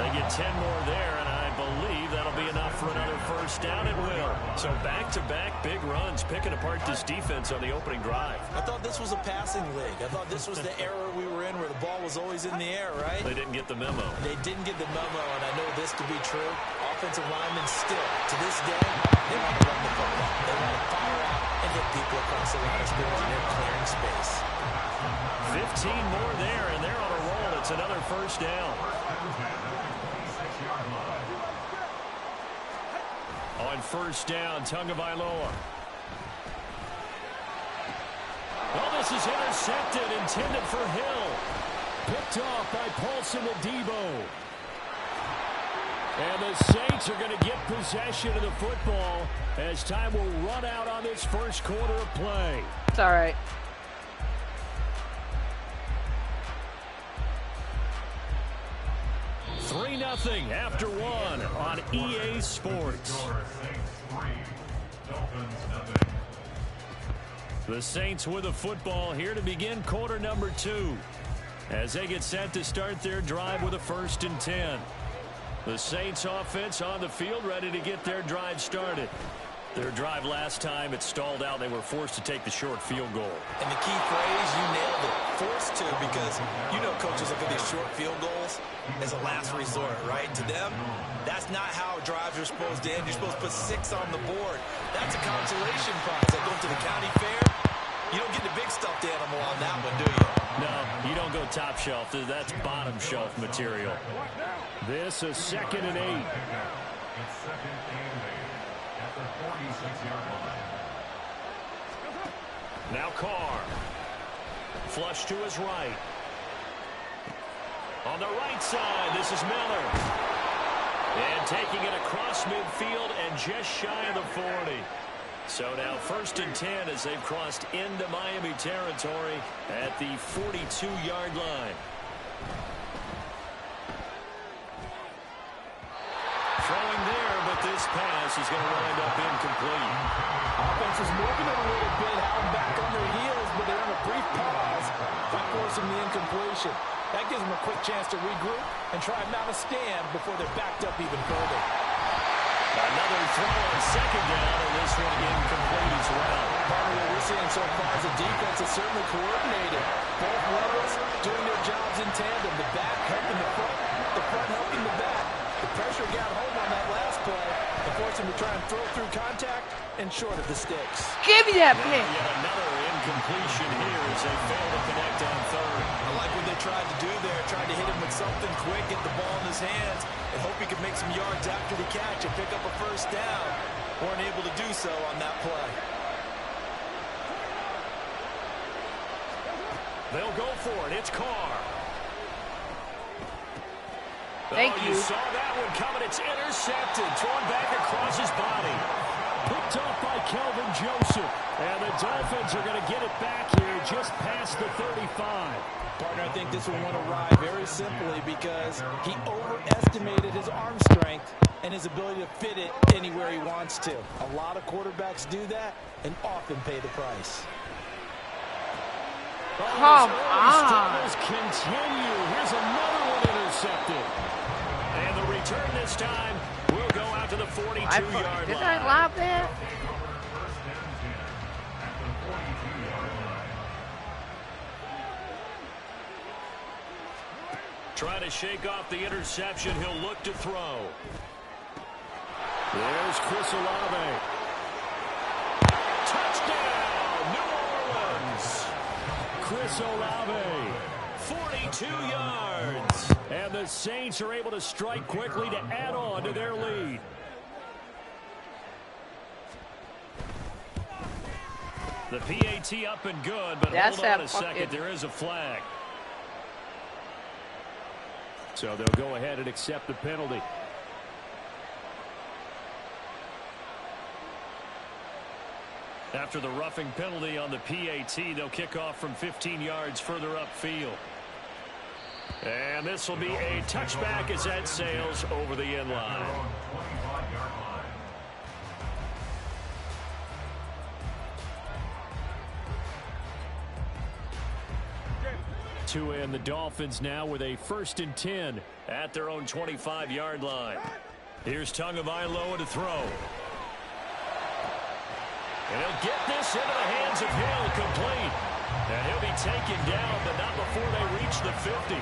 They get 10 more there, and I believe that'll be enough for another 1st down. It will. So back-to-back big runs, picking apart this defense on the opening drive. I thought this was a passing league. I thought this was the era we were in where the ball was always in the air, right? They didn't get the memo. They didn't get the memo, and I know this to be true. Offensive linemen still, to this day, they want to run the football. They want to fire out and hit people across the line of scrimmage, and they're clearing space. 15 more there, and they're on a roll. It's another 1st down. On 1st down, Tagovailoa. Well, this is intercepted, intended for Hill. Picked off by Paulson Adebo. And the Saints are going to get possession of the football as time will run out on this 1st quarter of play. It's all right. Three 3-0 after one on EA Sports. The Saints with the football here to begin quarter number 2 as they get set to start their drive with a 1st and 10. The Saints offense on the field ready to get their drive started. Their drive last time, it stalled out. They were forced to take the short field goal. And the key phrase, you nailed it, forced to, because you know coaches look at these short field goals as a last resort, right? To them, that's not how drives are supposed to end. You're supposed to put 6 on the board. That's a consolation prize. Like going to the county fair, you don't get the big stuffed animal on that one, do you? No, you don't go top shelf. That's bottom shelf material. This is 2nd and 8. Now Carr. Flush to his right. On the right side, this is Miller. And taking it across midfield and just shy of the 40. So now 1st and 10 as they've crossed into Miami territory at the 42-yard line. Throwing there, but this this pass is going to wind up incomplete. Offense is moving it a little bit, held back on their heels, but they're in a brief pause by forcing the incompletion. That gives them a quick chance to regroup and try and mount a stand before they're backed up even further. Another throw on second down, and this one incomplete as well. Part of what we're seeing so far is the defense is certainly coordinated. Both levels doing their jobs in tandem. The back helping the front helping the back. The pressure got home on that last play and forced him to try and throw through contact and short of the sticks. Give me that pick. Yet another incompletion here as they fail to connect on third. I like what they tried to do there, tried to hit him with something quick, get the ball in his hands, and hope he could make some yards after the catch and pick up a first down. Weren't able to do so on that play. They'll go for it. It's Carr. Thank you. You saw that one coming. It's intercepted. Thrown back across his body. Picked off by Kelvin Joseph. And the Dolphins are going to get it back here just past the 35. Partner, I think this one went awry very simply because he overestimated his arm strength and his ability to fit it anywhere he wants to. A lot of quarterbacks do that and often pay the price. Come on. Struggles continue. Here's another one intercepted. And the return this time will go out to the 42-yard line. Did I lob that? Trying to shake off the interception. He'll look to throw. There's Chris Olave. Touchdown, New Orleans. Chris Olave, 42 yards. And the Saints are able to strike quickly to add on to their lead. The PAT up and good, but hold on a second. There is a flag. So they'll go ahead and accept the penalty. After the roughing penalty on the PAT, they'll kick off from 15 yards further upfield. And this will be a touchback as that sails over the end line. To end the Dolphins now with a 1st and 10 at their own 25-yard line. Here's Tagovailoa to throw. And he'll get this into the hands of Hill, complete. And he'll be taken down, but not before they reach the 50.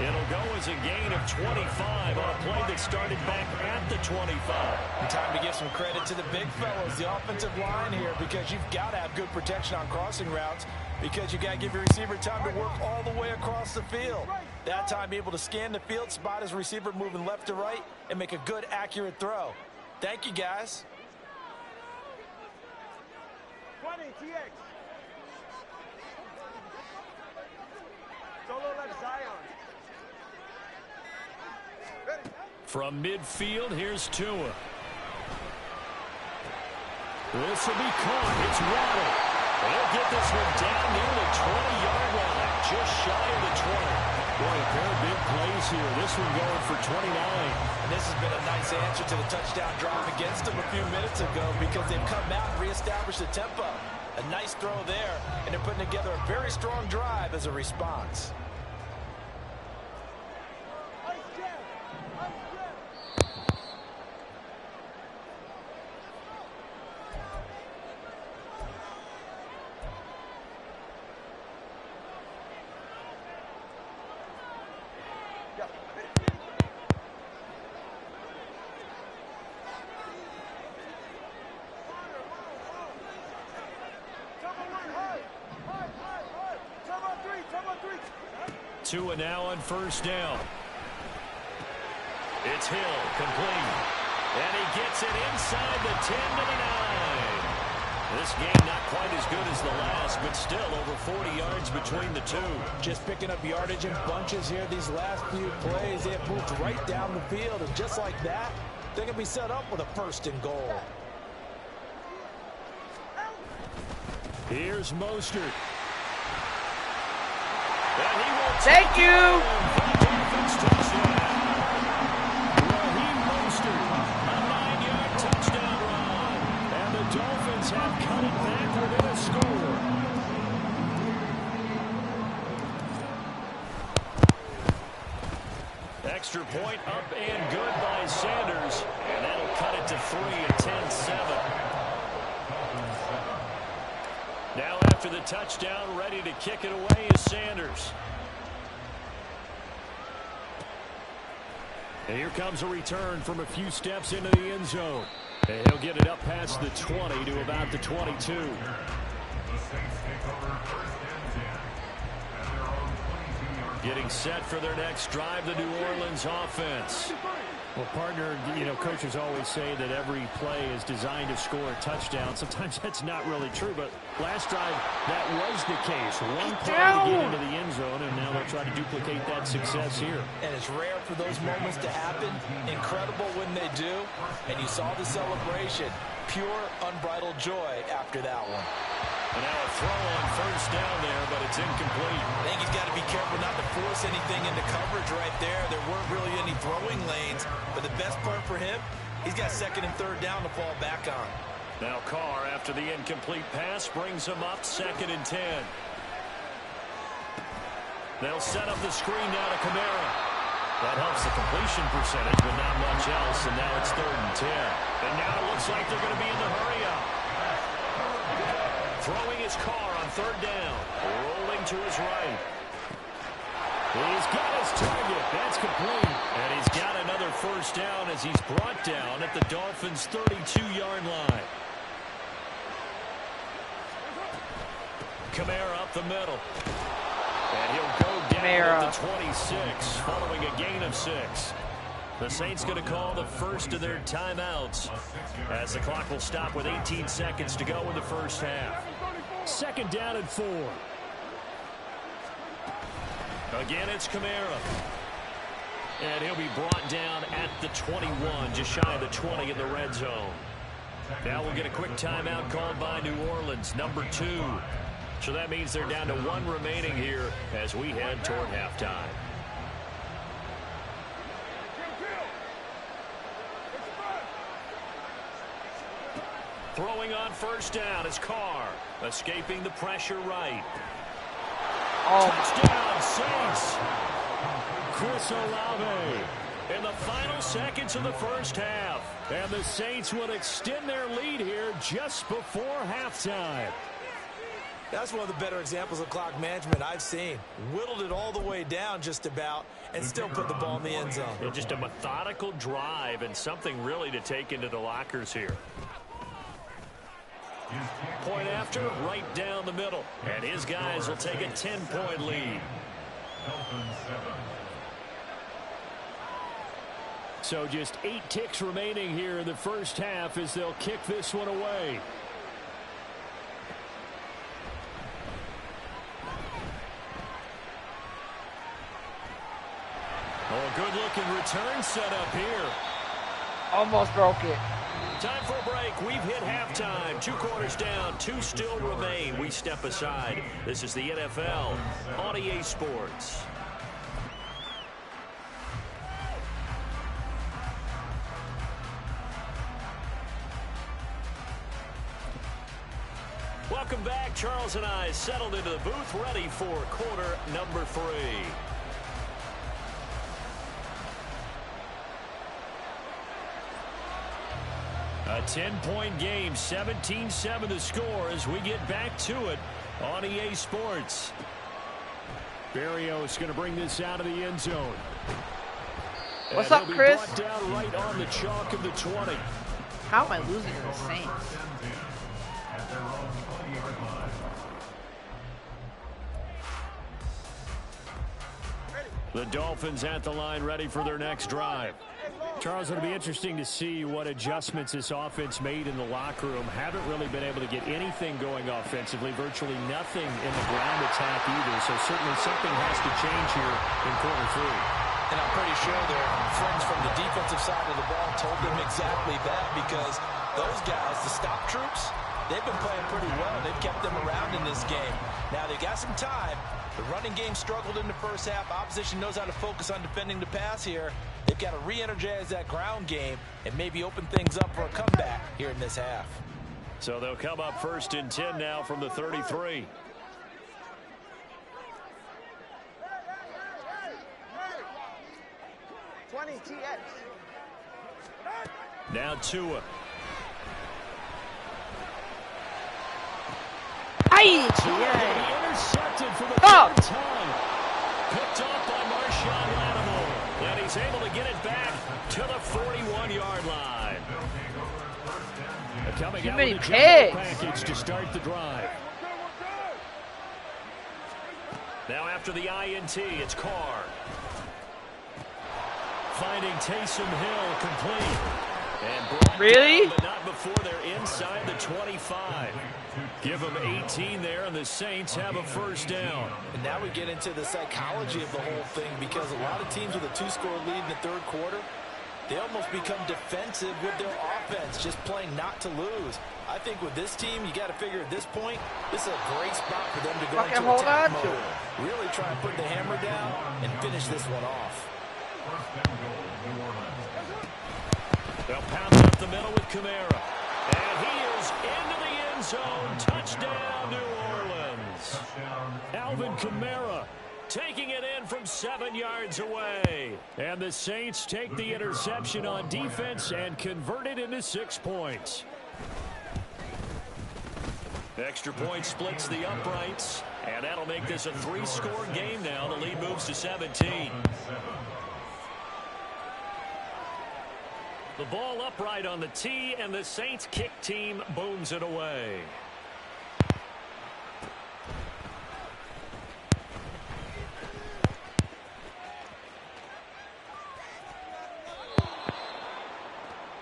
It'll go as a gain of 25 on a play that started back at the 25. And time to give some credit to the big fellas, the offensive line here, because you've got to have good protection on crossing routes, because you got to give your receiver time to work all the way across the field. That time, be able to scan the field, spot his receiver moving left to right, and make a good, accurate throw. Thank you, guys. 20, TX. Solo left Zion. Ready. From midfield, here's Tua. This will be caught. It's Waddle. They'll get this one down near the 20-yard line, just shy of the 20. Boy, a pair of big plays here. This one going for 29. And this has been a nice answer to the touchdown drive against them a few minutes ago because they've come out and reestablished the tempo. A nice throw there, and they're putting together a very strong drive as a response. Tua now on 1st down. It's Hill, complete. And he gets it inside the 10 to the 9. This game not quite as good as the last, but still over 40 yards between the two. Just picking up yardage in bunches here these last few plays. They have moved right down the field, and just like that, they're going to be set up with a 1st and goal. Here's Mostert. Thank you. Mostert, a 9-yard extra point up and good by Sanders. And that'll cut it to 3 at 10-7. Now after the touchdown, ready to kick it away is Sanders. And here comes a return from a few steps into the end zone. And he'll get it up past the 20 to about the 22. The Saints take over first and 10 at their own 22-yard. Getting set for their next drive, the New Orleans offense. Well, partner, coaches always say that every play is designed to score a touchdown. Sometimes that's not really true, but last drive, that was the case. One play to get into the end zone, and now they'll try to duplicate that success here. And it's rare for those moments to happen. Incredible when they do. And you saw the celebration. Pure, unbridled joy after that one. And now a throw on first down there, but it's incomplete. I think he's got to be careful not to force anything into coverage right there. There weren't really any throwing lanes, but the best part for him, he's got second and third down to fall back on. Now Carr, after the incomplete pass, brings him up 2nd and 10. They'll set up the screen now to Kamara. That helps the completion percentage, but not much else, and now it's 3rd and 10. And now it looks like they're going to be in the hurry-up. Throwing his Carr on 3rd down. Rolling to his right. He's got his target. That's complete. And he's got another first down as he's brought down at the Dolphins' 32-yard line. Kamara up the middle. And he'll go down at the 26 following a gain of 6. The Saints going to call the first of their timeouts as the clock will stop with 18 seconds to go in the first half. 2nd down and 4. Again, it's Kamara. And he'll be brought down at the 21, just shy of the 20 in the red zone. Now we'll get a quick timeout called by New Orleans, number 2. So that means they're down to 1 remaining here as we head toward halftime. Throwing on first down is Carr. Escaping the pressure right. Touchdown, Saints. Chris Olave in the final seconds of the first half. And the Saints will extend their lead here just before halftime. That's one of the better examples of clock management I've seen. Whittled it all the way down just about and still put the ball in the end zone. Yeah, just a methodical drive and something really to take into the lockers here. Point after, right down the middle. And his guys will take a 10-point lead. So just 8 ticks remaining here in the first half as they'll kick this one away. Oh, good-looking return set up here. Almost broke it. Time for a break. We've hit halftime. 2 quarters down. 2 still remain. We step aside. This is the NFL on EA Sports. Welcome back. Charles and I settled into the booth, ready for quarter number 3. A 10-point game, 17-7 the score as we get back to it on EA Sports. Berrios going to bring this out of the end zone. What's And up, he'll be Chris? brought down right on the chalk of the 20. How am I losing to the Saints? The Dolphins at the line, ready for their next drive. Charles, it'll be interesting to see what adjustments this offense made in the locker room. Haven't really been able to get anything going offensively, virtually nothing in the ground attack either. So certainly something has to change here in quarter 3. And I'm pretty sure their friends from the defensive side of the ball told them exactly that, because those guys, the stop troops, they've been playing pretty well. They've kept them around in this game. Now, they got some time. The running game struggled in the first half. Opposition knows how to focus on defending the pass here. They've got to re-energize that ground game and maybe open things up for a comeback here in this half. So they'll come up 1st and 10 now from the 33. 20 TX. Now Tua. Ay, Intercepted for the Oh. third time. Picked off by Marshawn Lattimore. And he's able to get it back to the 41-yard line. Coming Too out many with a picks. jumbo package to start the drive. Now after the INT, it's Carr. Finding Taysom Hill complete. And brought Really? down, but not before they're inside the 25. Give them 18 there, and the Saints have a first down. And now we get into the psychology of the whole thing, because a lot of teams with a 2-score lead in the third quarter, they almost become defensive with their offense, just playing not to lose. I think with this team, you got to figure at this point, this is a great spot for them to go Fucking into hold attack on to mode. it. Really try to put the hammer down and finish this one off. First and goal, New Orleans. They'll pound it up the middle with Kamara. And he is into the end zone. Touchdown, New Orleans. Alvin Kamara taking it in from 7 yards away. And the Saints take the interception on defense and convert it into 6 points. Extra point splits the uprights. And that'll make this a 3-score game now. The lead moves to 17. The ball upright on the tee, and the Saints kick team booms it away.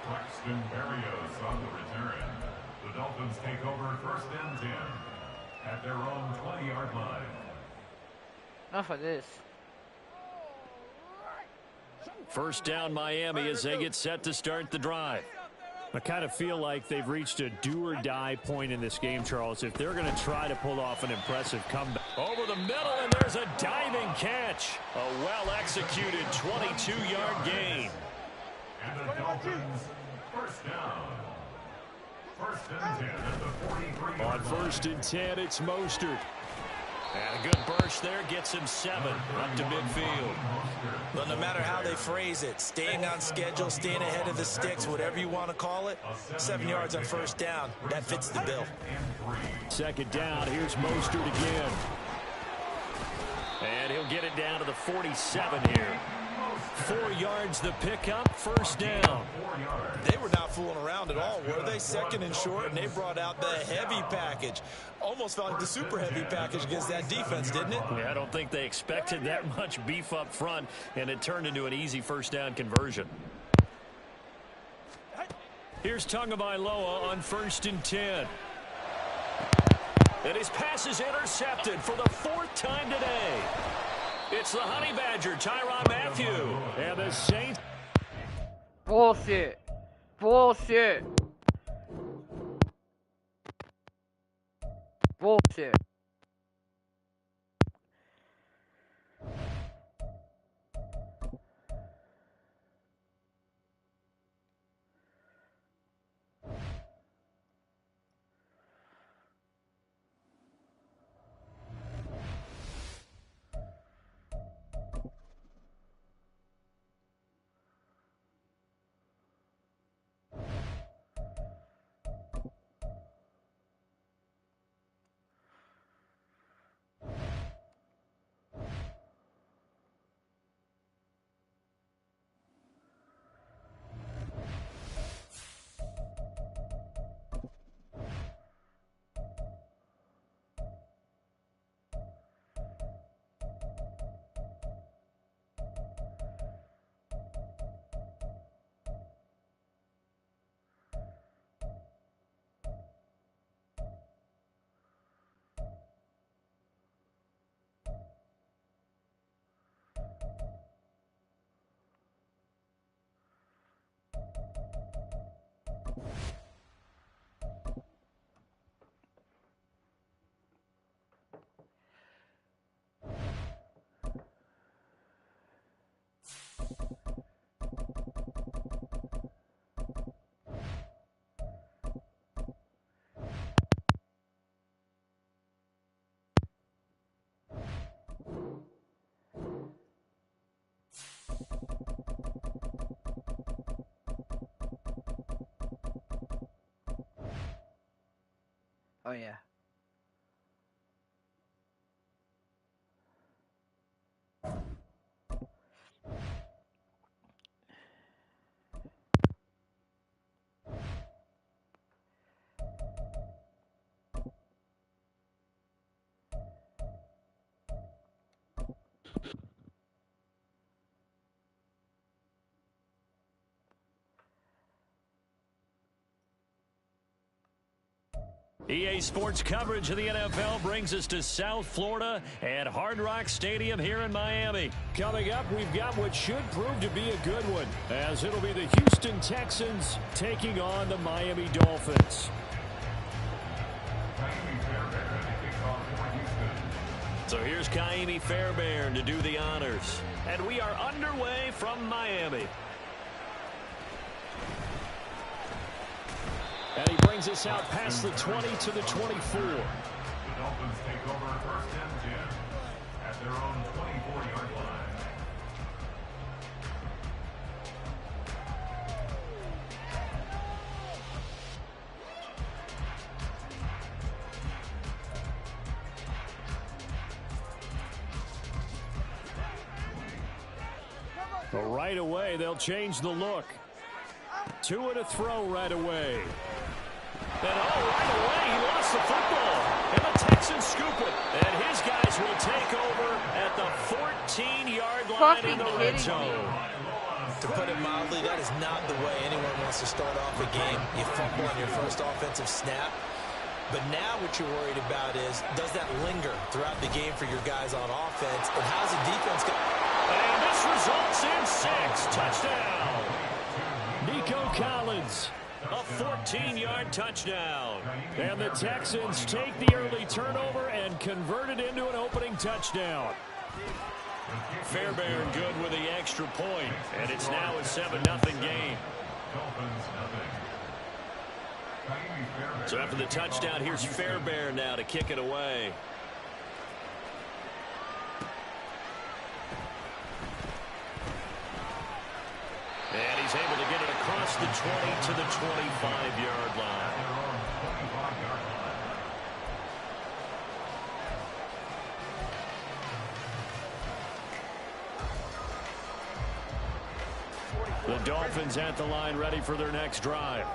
Braxton Berrios on the return. The Dolphins take over first and 10 at their own 20-yard line. Enough of this. First down Miami as they get set to start the drive. I kind of feel like they've reached a do-or-die point in this game, Charles. If they're going to try to pull off an impressive comeback. Over the middle, and there's a diving catch. A well-executed 22-yard gain. And the Dolphins first down. First and 10 at the 43-yard On first and 10, it's Mostert. And a good burst there gets him 7 up to midfield. But no matter how they phrase it, staying on schedule, staying ahead of the sticks, whatever you want to call it, 7 yards on first down, that fits the bill. Second down, here's Mostert again. And he'll get it down to the 47 here. 4 yards the pickup, first down. They were not fooling around at all, were they? Second and short, and they brought out the heavy package. Almost felt like the super heavy package against that defense, didn't it? Yeah, I don't think they expected that much beef up front, and it turned into an easy first down conversion. Here's Tagovailoa on first and 10. And his pass is intercepted for the 4th time today. It's the Honey Badger, Tyrann Mathieu. And the Saints. Bullshit. Bullshit. Bullshit. Oh, yeah. EA Sports coverage of the NFL brings us to South Florida at Hard Rock Stadium here in Miami. Coming up, we've got what should prove to be a good one, as it'll be the Houston Texans taking on the Miami Dolphins. So here's Kaimi Fairbairn to do the honors. And we are underway from Miami. And he brings us out past the 20 to the 24. The Dolphins take over first and 10 at their own 24-yard line. But right away, they'll change the look. Two to throw right away. And right away, he lost the football. And the Texans scoop it. And his guys will take over at the 14-yard line in the red zone. To put it mildly, that is not the way anyone wants to start off a game. You fumble on your first offensive snap. But now what you're worried about is, does that linger throughout the game for your guys on offense? And how's the defense going? And this results in 6. Touchdown. Nico Collins. A 14-yard touchdown. And the Texans take the early turnover and convert it into an opening touchdown. Fairbairn good with the extra point. And it's now a 7-0 game. So after the touchdown, here's Fairbairn now to kick it away. And he's able to get it across the 20 to the 25-yard line. The Dolphins at the line ready for their next drive.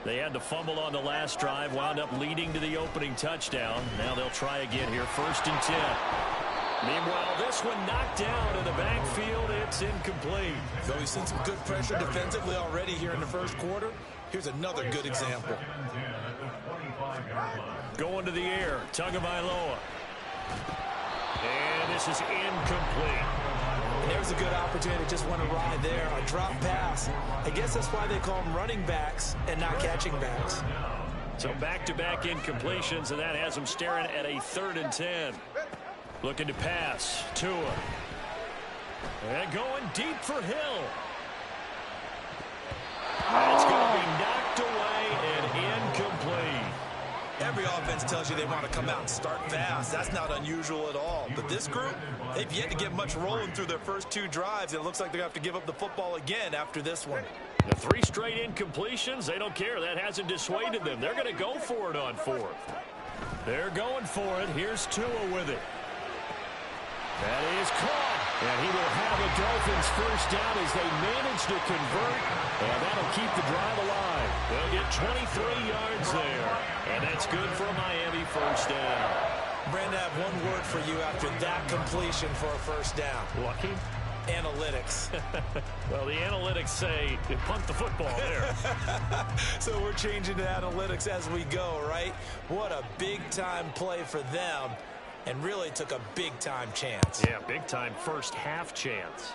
They had the fumble on the last drive, wound up leading to the opening touchdown. Now they'll try again here, 1st and 10. Meanwhile, this one knocked down in the backfield. It's incomplete. Though we've seen some good pressure defensively already here in the first quarter, here's another good example. Going to the air, Tagovailoa. And this is incomplete. And there's a good opportunity to just want to ride there. A drop pass. I guess that's why they call them running backs and not catching backs. So back-to-back incompletions, and that has them staring at a 3rd and 10. Looking to pass. Tua. And going deep for Hill. It's going to be knocked away and incomplete. Every offense tells you they want to come out and start fast. That's not unusual at all. But this group, they've yet to get much rolling through their first 2 drives. It looks like they're going to have to give up the football again after this one. The 3 straight incompletions, they don't care. That hasn't dissuaded them. They're going to go for it on 4th. They're going for it. Here's Tua with it. That is caught. And he will have a Dolphins first down as they manage to convert. And that'll keep the drive alive. They'll get 23 yards there. And that's good for a Miami first down. Brandon, I have one word for you after that completion for a first down. Lucky? Analytics. Well, the analytics say you punt the football there. So we're changing to analytics as we go, right? What a big-time play for them. And really took a big-time chance. Yeah, big-time first half chance.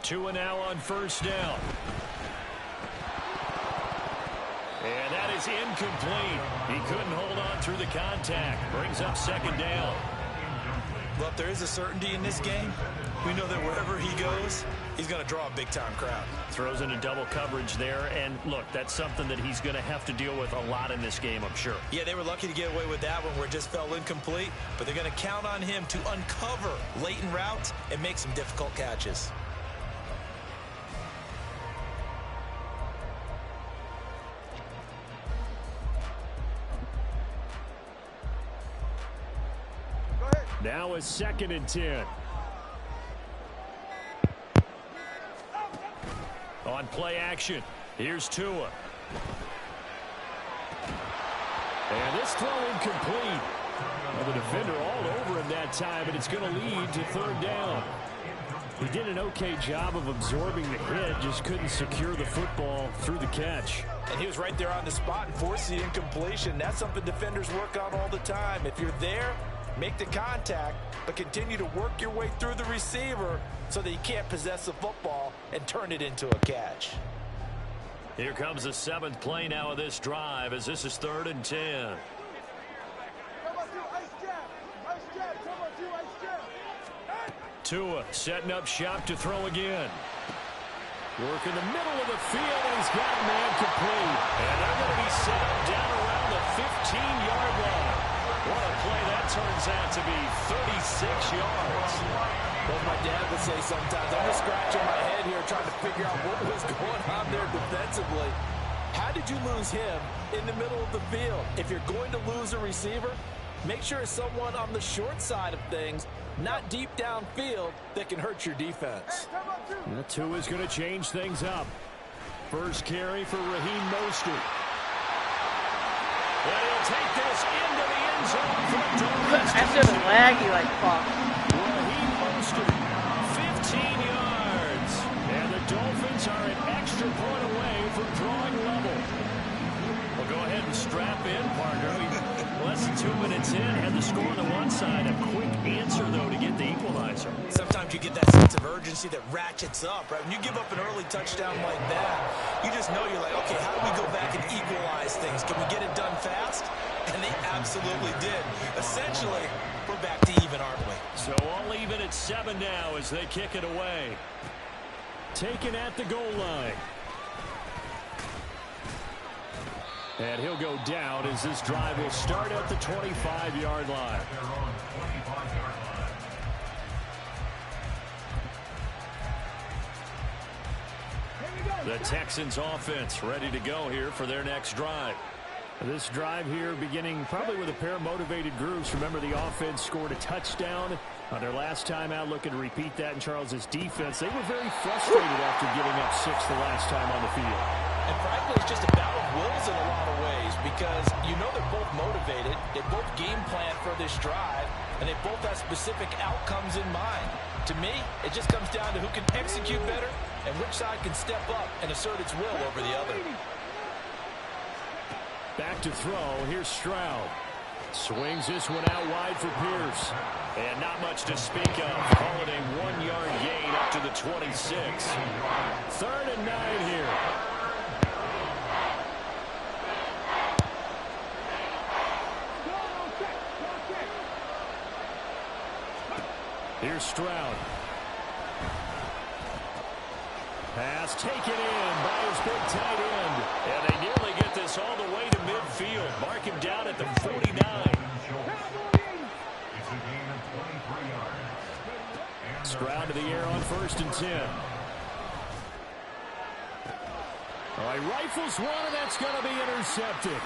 Tua now on first down. And that is incomplete. He couldn't hold on through the contact. Brings up 2nd down. Well, if there is a certainty in this game, we know that wherever he goes, he's going to draw a big-time crowd. Throws into double coverage there. And, look, that's something that he's going to have to deal with a lot in this game, I'm sure. Yeah, they were lucky to get away with that one where it just fell incomplete. But they're going to count on him to uncover latent routes and make some difficult catches. Now a 2nd and 10. On play action, here's Tua. And this throw incomplete. Well, the defender all over him that time, and it's going to lead to 3rd down. He did an okay job of absorbing the hit, just couldn't secure the football through the catch. And he was right there on the spot and forced the incompletion. That's something defenders work on all the time. If you're there, make the contact, but continue to work your way through the receiver so that you can't possess the football and turn it into a catch. Here comes the 7th play now of this drive as this is 3rd and 10. Tua setting up shop to throw again. Work in the middle of the field, and he's got a man complete. And they're going to be set up down around the 15-yard line. What a play that turns out to be, 36 yards. Well, my dad would say sometimes, I'm just scratching my head here trying to figure out what was going on there defensively. How did you lose him in the middle of the field? If you're going to lose a receiver, make sure it's someone on the short side of things, not deep downfield, that can hurt your defense. Tua's going to change things up. First carry for Raheem Mostert. And he'll take this into the end zone for the Dolphins. That's just laggy like fuck. Raheem Mostert, 15 yards. And the Dolphins are an extra point away from drawing level. Well, go ahead and strap in, partner. Less than 2 minutes in, had the score on the one side. A quick answer, though, to get the equalizer. Sometimes you get that sense of urgency that ratchets up, right? When you give up an early touchdown like that, you just know you're like, okay, how do we go back and equalize things? Can we get it done fast? And they absolutely did. Essentially, we're back to even, aren't we? So all even at 7 now as they kick it away. Taken at the goal line. And he'll go down as this drive will start at the 25-yard line. The Texans offense ready to go here for their next drive. This drive here beginning probably with a pair of motivated groups. Remember, the offense scored a touchdown on their last time out. Looking to repeat that in Charles's defense. They were very frustrated after giving up 6 the last time on the field. And frankly, it's just a battle of wills in a lot of ways because you know they're both motivated. They both game plan for this drive, and they both have specific outcomes in mind. To me, it just comes down to who can execute better and which side can step up and assert its will over the other. Back to throw. Here's Stroud. Swings this one out wide for Pierce. And not much to speak of. Call it a 1-yard gain up to the 26. 3rd and 9 here. Here's Stroud. Pass taken in by his big tight end. And they nearly get this all the way to midfield. Mark him down at the 49. Stroud to the air on 1st and 10. All right, rifles one, and that's going to be intercepted.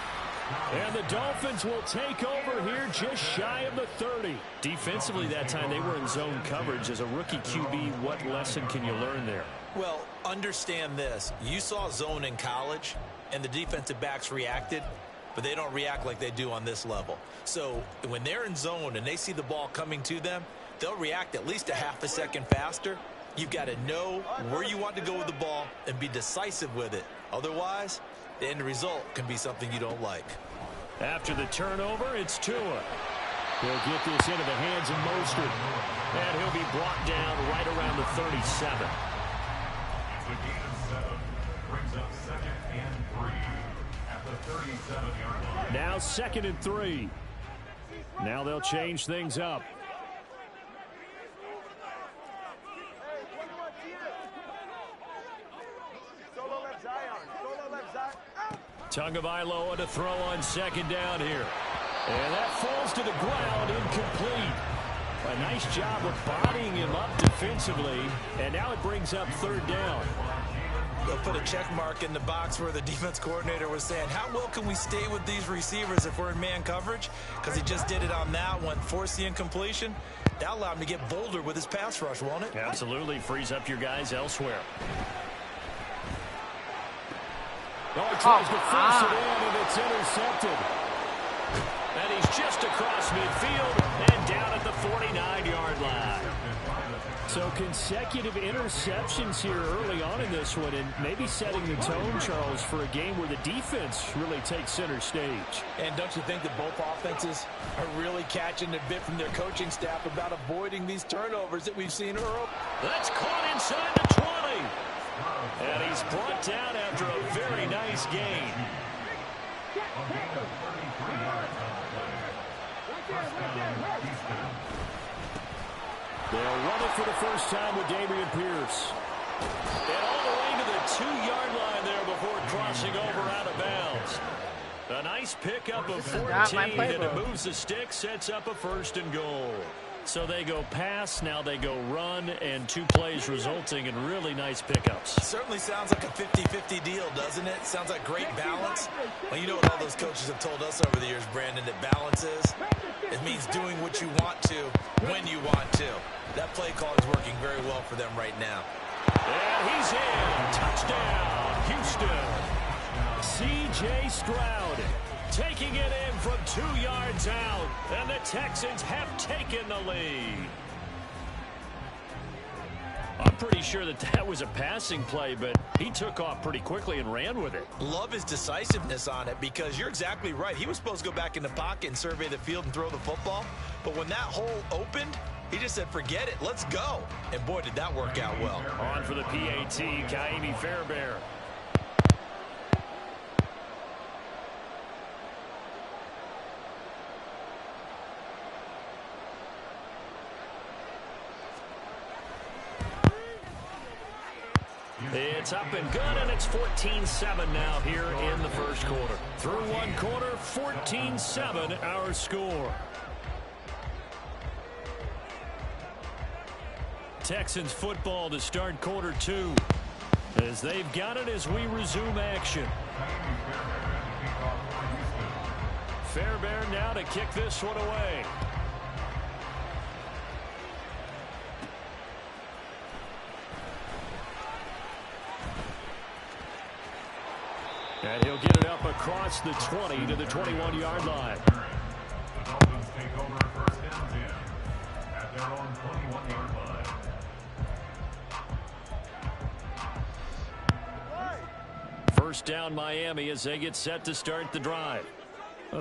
And the Dolphins will take over here just shy of the 30. Defensively that time, they were in zone coverage. As a rookie QB, what lesson can you learn there? Well, understand this. You saw zone in college, and the defensive backs reacted, but they don't react like they do on this level. So when they're in zone and they see the ball coming to them, they'll react at least a half a second faster. You've got to know where you want to go with the ball and be decisive with it. Otherwise, the end result can be something you don't like. After the turnover, it's Tua. He'll get this into the hands of Mostert. And he'll be brought down right around the 37. It's a gain of 7. Brings up 2nd and 3 at the 37-yard line. Now 2nd and 3. Now they'll change things up. Tagovailoa to throw on 2nd down here. And that falls to the ground, incomplete. A nice job of bodying him up defensively. And now it brings up 3rd down. put a check mark in the box where the defense coordinator was saying, how well can we stay with these receivers if we're in man coverage? Because he just did it on that one, forced the incompletion. That allowed him to get bolder with his pass rush, won't it? Absolutely. Frees up your guys elsewhere. Oh, he tries to force it in, and it's intercepted. And he's just across midfield and down at the 49-yard line. So consecutive interceptions here early on in this one, and maybe setting the tone, Charles, for a game where the defense really takes center stage. And don't you think that both offenses are really catching a bit from their coaching staff about avoiding these turnovers that we've seen early? That's caught inside the 20. And he's brought down after a very nice gain. They'll run it for the first time with Dameon Pierce. And all the way to the 2-yard line there before crossing over out of bounds. A nice pickup of 14, and it moves the stick, sets up a 1st and goal. So they go pass, now they go run, and 2 plays resulting in really nice pickups. Certainly sounds like a 50-50 deal, doesn't it? Sounds like great balance. Well, you know what all those coaches have told us over the years, Brandon, that balance is? It means doing what you want to when you want to. That play call is working very well for them right now. And he's in. Touchdown, Houston. C.J. Stroud taking it in from 2 yards out, and the Texans have taken the lead. I'm pretty sure that was a passing play, but he took off pretty quickly and ran with it. Love his decisiveness on it, because you're exactly right. He was supposed to go back in the pocket and survey the field and throw the football, but when that hole opened, he just said, forget it, let's go. And boy, did that work out well. On for the PAT, Kaimi Fairbairn. It's up and good, and it's 14-7 now here in the first quarter. Through 1 quarter, 14-7 our score. Texans football to start quarter 2. As they've got it as we resume action. Fairbairn now to kick this one away. And he'll get it up across the 20 to the 21-yard line. The Dolphins take over 1st and 10 at their own 21-yard line. First down Miami as they get set to start the drive.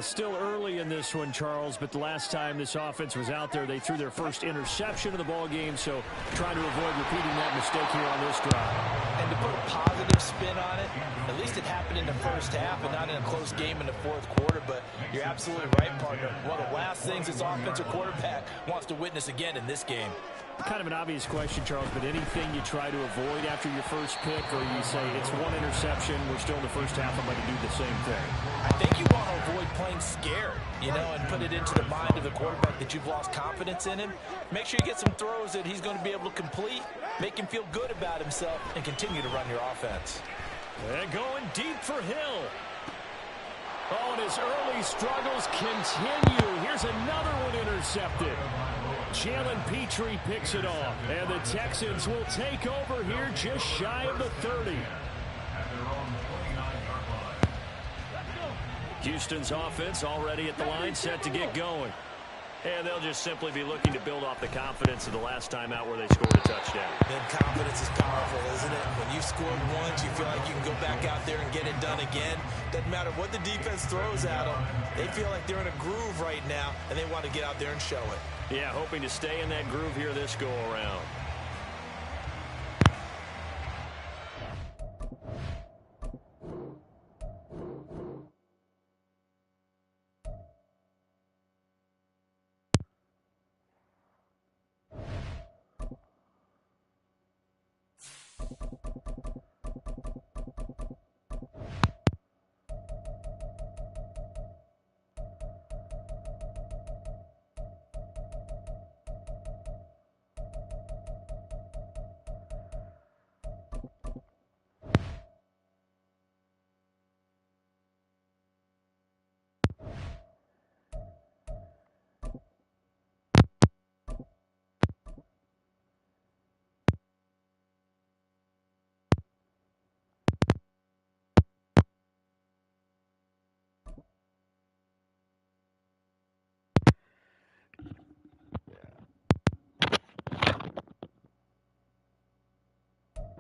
Still early in this one, Charles, but the last time this offense was out there, they threw their first interception of the ball game, so trying to avoid repeating that mistake here on this drive. And to put a positive spin on it, at least it happened in the first half and not in a close game in the 4th quarter, but you're absolutely right, partner. One of the last things this offensive quarterback wants to witness again in this game. Kind of an obvious question, Charles, but anything you try to avoid after your first pick, or you say it's 1 interception, we're still in the first half, I'm going to do the same thing? I think you want to avoid playing scared, you know, and put it into the mind of the quarterback that you've lost confidence in him. Make sure you get some throws that he's going to be able to complete, make him feel good about himself, and continue to run your offense. And going deep for Hill. Oh, and his early struggles continue. Here's another one intercepted. Jalen Petrie picks it off, and the Texans will take over here just shy of the 30. Houston's offense already at the line, set to get going. And they'll just simply be looking to build off the confidence of the last time out where they scored a touchdown. Then confidence is powerful, isn't it? When you scored once, you feel like you can go back out there and get it done again. Doesn't matter what the defense throws at them. They feel like they're in a groove right now, and they want to get out there and show it. Yeah, hoping to stay in that groove here this go-around.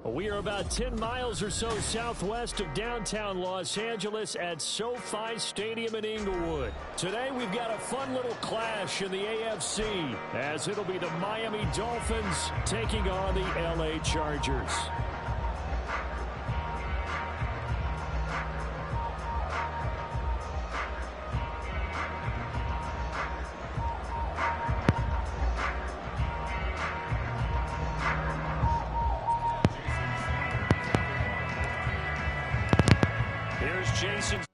We are about 10 miles or so southwest of downtown Los Angeles at SoFi Stadium in Inglewood. Today we've got a fun little clash in the AFC as it'll be the Miami Dolphins taking on the LA Chargers. Jason